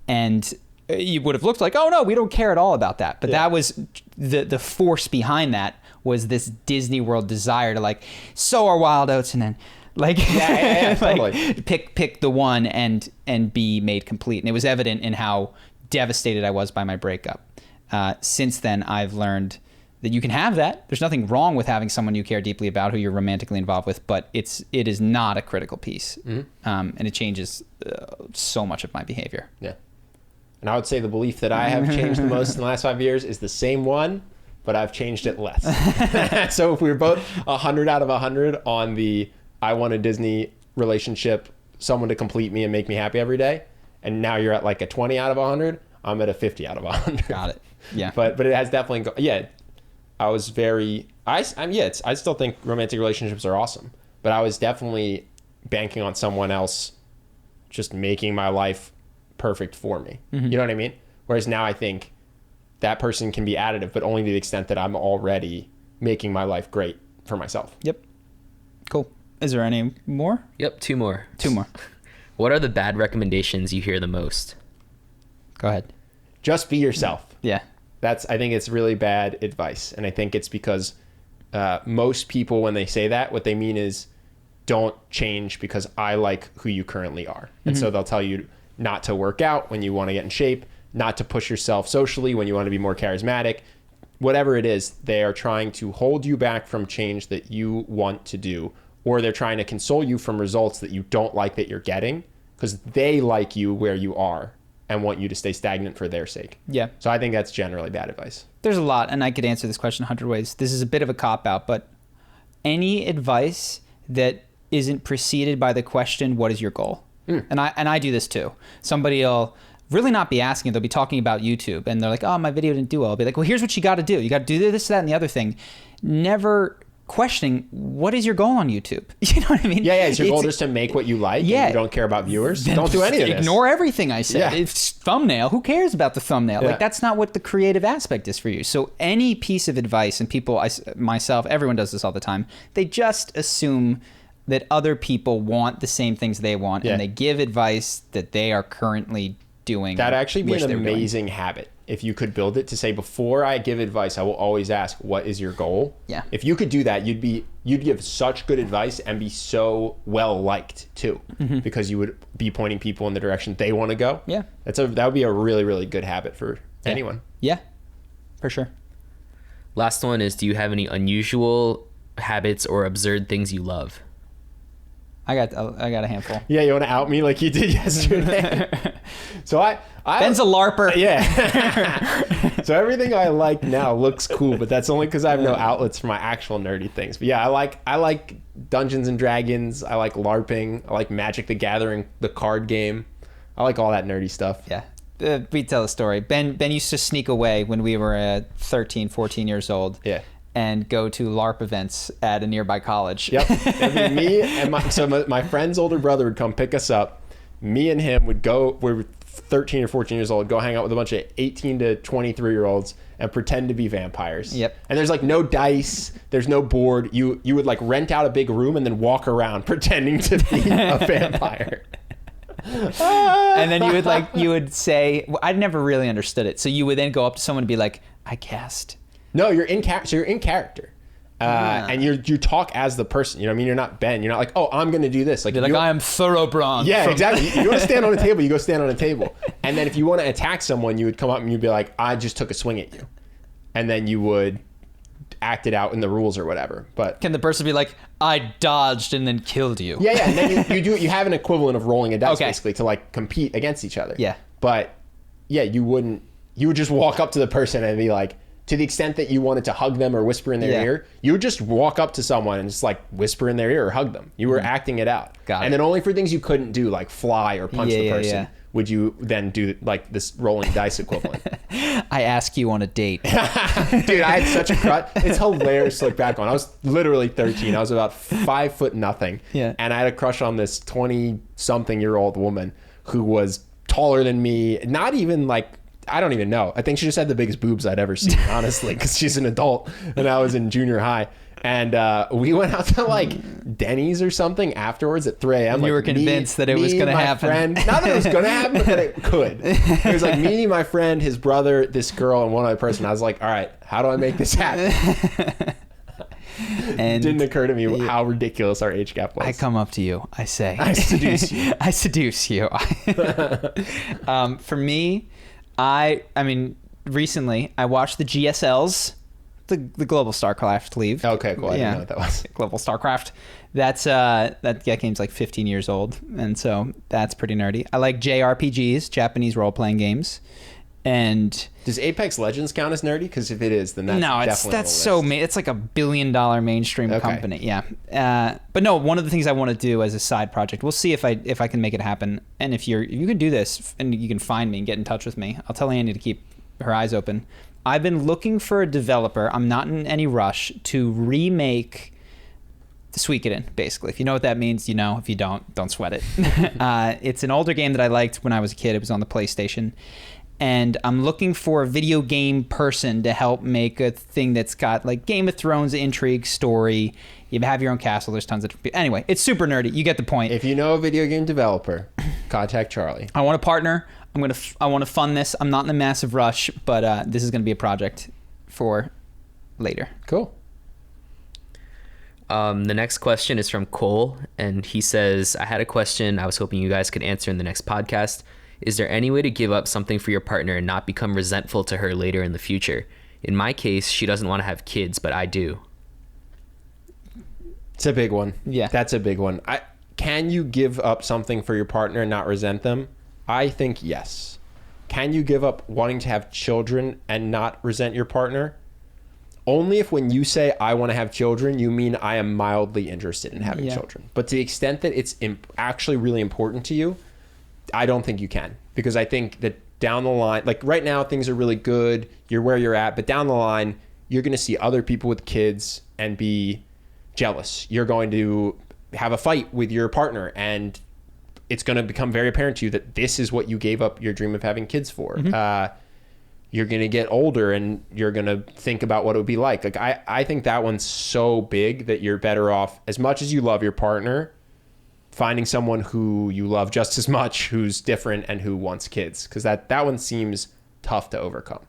And you would have looked like, oh no, we don't care at all about that. But that was the force behind that was this Disney World desire to sow our wild oats and then totally. pick the one and be made complete. And it was evident in how devastated I was by my breakup. Since then, I've learned that you can have that. There's nothing wrong with having someone you care deeply about who you're romantically involved with, but it is not a critical piece. Mm-hmm. And it changes so much of my behavior. Yeah. And I would say the belief that I have changed the most in the last 5 years is the same one, but I've changed it less. So if we were both 100 out of 100 on the I want a Disney relationship, someone to complete me and make me happy every day, and now you're at a 20 out of 100, I'm at a 50 out of 100. Got it. Yeah. But it has definitely I was very I still think romantic relationships are awesome, but I was definitely banking on someone else just making my life perfect for me. Mm-hmm. You know what I mean? Whereas now I think that person can be additive, but only to the extent that I'm already making my life great for myself. Yep. Cool. Is there any more? Yep, two more. What are the bad recommendations you hear the most? Go ahead. Just be yourself. Yeah. I think it's really bad advice. And I think it's because most people, when they say that, what they mean is don't change because I like who you currently are. And so they'll tell you not to work out when you want to get in shape, not to push yourself socially when you want to be more charismatic. Whatever it is, they are trying to hold you back from change that you want to do, or they're trying to console you from results that you don't like that you're getting because they like you where you are and want you to stay stagnant for their sake. Yeah. So I think that's generally bad advice. There's a lot, and I could answer this question 100 ways. This is a bit of a cop-out, but any advice that isn't preceded by the question, what is your goal? And I do this too. Somebody will really not be asking. They'll be talking about YouTube, and they're like, oh, my video didn't do well. I'll be like, well, here's what you got to do. You got to do this, that, and the other thing. Never questioning, what is your goal on YouTube? You know what I mean? Yeah. Is your goal just to make what you like? Yeah. And you don't care about viewers? Don't do any of this. Ignore everything I said. Yeah. It's thumbnail. Who cares about the thumbnail? Yeah. That's not what the creative aspect is for you. So any piece of advice, and people, myself, everyone does this all the time, they just assume that other people want the same things they want, and they give advice that they are currently doing. That'd actually be an amazing habit if you could build it to say, before I give advice, I will always ask, what is your goal? Yeah. If you could do that, you'd give such good advice and be so well liked too, because you would be pointing people in the direction they want to go. Yeah. That would be a really, really good habit for anyone. Yeah, for sure. Last one is, do you have any unusual habits or absurd things you love? I got a handful. Yeah, you want to out me like you did yesterday? So Ben's a LARPer. Yeah. So everything I like now looks cool, but that's only because I have no outlets for my actual nerdy things. But yeah, I like Dungeons and Dragons. I like LARPing. I like Magic the Gathering, the card game. I like all that nerdy stuff. Yeah. We tell a story. Ben used to sneak away when we were 13, 14 years old. Yeah. And go to LARP events at a nearby college. Yep. It'd be me and my friend's older brother would come pick us up. Me and him would go, we were 13 or 14 years old, go hang out with a bunch of 18 to 23-year-olds and pretend to be vampires. Yep. And there's no dice, there's no board. You would rent out a big room and then walk around pretending to be a vampire. And then you would say, well, I'd never really understood it. So you would then go up to someone and be like, I cast. No, you're in character. So you're in character, and you talk as the person. You know what I mean? You're not Ben. You're not like, oh, I'm going to do this. You're like, I am Thoroughbron. Yeah, exactly. You want to stand on a table, you go stand on a table. And then if you want to attack someone, you would come up and you'd be like, I just took a swing at you, and then you would act it out in the rules or whatever. But can the person be like, I dodged and then killed you? Yeah. And then you have an equivalent of rolling a dice basically to compete against each other. Yeah. But yeah, you wouldn't. you would just walk up to the person and be like, to the extent that you wanted to hug them or whisper in their ear, you would just walk up to someone and just like whisper in their ear or hug them. You were acting it out. And then only for things you couldn't do, like fly or punch the person, would you then do like this rolling dice equivalent. I ask you on a date. Dude, I had such a crush. It's hilarious to look back on. I was literally 13. I was about 5'0". Yeah. And I had a crush on this 20-something-year-old woman who was taller than me. Not even like, I don't even know. I think she just had the biggest boobs I'd ever seen, honestly, because she's an adult and I was in junior high. And we went out to like Denny's or something afterwards at 3 a.m. You were convinced that it was going to happen. Friend, not that it was going to happen, but that it could. It was like me, my friend, his brother, this girl, and one other person. I was like, all right, how do I make this happen? And it didn't occur to me how ridiculous our age gap was. I come up to you. I say. I seduce you. I seduce you. For me, I mean, recently I watched the GSLs, the Global StarCraft League. Okay, cool. I didn't know what that was. Global StarCraft. That's that game's like 15 years old, and so that's pretty nerdy. I like JRPGs, Japanese role-playing games. And does Apex Legends count as nerdy? Because if it is, then that's definitely it's like $1 billion mainstream company. Yeah. But no, one of the things I want to do as a side project, we'll see if I can make it happen. And if you can do this and you can find me and get in touch with me, I'll tell Andy to keep her eyes open. I've been looking for a developer. I'm not in any rush to remake the Suikoden, basically. If you know what that means, you know. If you don't sweat it. It's an older game that I liked when I was a kid. It was on the PlayStation. And I'm looking for a video game person to help make a thing that's got like Game of Thrones intrigue, story. You have your own castle. There's tons of... Anyway, it's super nerdy. You get the point. If you know a video game developer, contact Charlie. I want to partner. I want to fund this. I'm not in a massive rush, but this is going to be a project for later. Cool. The next question is from Cole, and he says, I had a question I was hoping you guys could answer in the next podcast. Is there any way to give up something for your partner and not become resentful to her later in the future? In my case, she doesn't want to have kids, but I do. It's a big one. Yeah. That's a big one. Can you give up something for your partner and not resent them? I think yes. Can you give up wanting to have children and not resent your partner? Only if when you say, I want to have children, you mean I am mildly interested in having children. But to the extent that it's actually really important to you, I don't think you can, because I think that down the line, like right now, things are really good. You're where you're at, but down the line, you're going to see other people with kids and be jealous. You're going to have a fight with your partner, and it's going to become very apparent to you that this is what you gave up your dream of having kids for. Mm-hmm. You're going to get older and you're going to think about what it would be like. Like I think that one's so big that you're better off, as much as you love your partner, finding someone who you love just as much, who's different and who wants kids, because that one seems tough to overcome.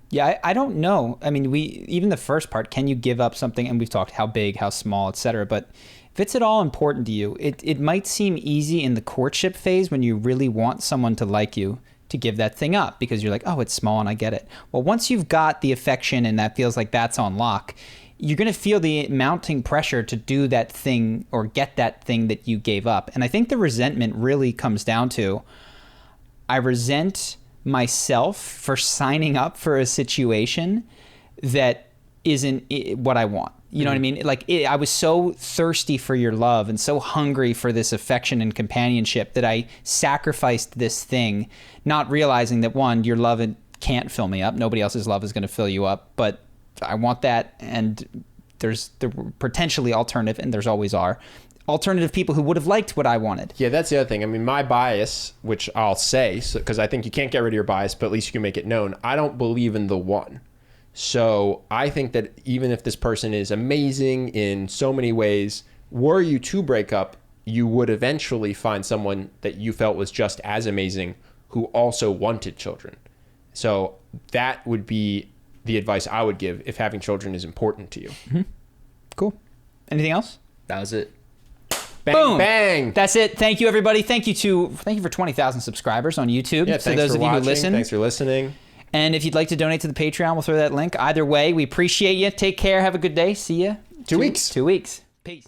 Yeah, I don't know. I mean, even the first part, can you give up something? And we've talked how big, how small, etc. But if it's at all important to you, it might seem easy in the courtship phase when you really want someone to like you to give that thing up, because you're like, oh, it's small and I get it. Well, once you've got the affection and that feels like that's on lock, you're going to feel the mounting pressure to do that thing or get that thing that you gave up. And I think the resentment really comes down to, I resent myself for signing up for a situation that isn't what I want. You know what I mean? Like I was so thirsty for your love and so hungry for this affection and companionship that I sacrificed this thing, not realizing that, one, your love can't fill me up. Nobody else's love is going to fill you up, but I want that, and there's potentially alternative, and there's always alternative people who would have liked what I wanted. Yeah, that's the other thing. I mean, my bias, which I'll say, because I think you can't get rid of your bias, but at least you can make it known. I don't believe in the one. So I think that even if this person is amazing in so many ways, were you to break up, you would eventually find someone that you felt was just as amazing who also wanted children. So that would be the advice I would give if having children is important to you. Mm-hmm. Cool. Anything else? That was it. Bang, Boom. bang. That's it. Thank you, everybody. Thank you for 20,000 subscribers on YouTube. Yeah, so those of you who listen. Thanks for listening. And if you'd like to donate to the Patreon, we'll throw that link. Either way, we appreciate you. Take care. Have a good day. See ya. 2 weeks. 2 weeks. Peace.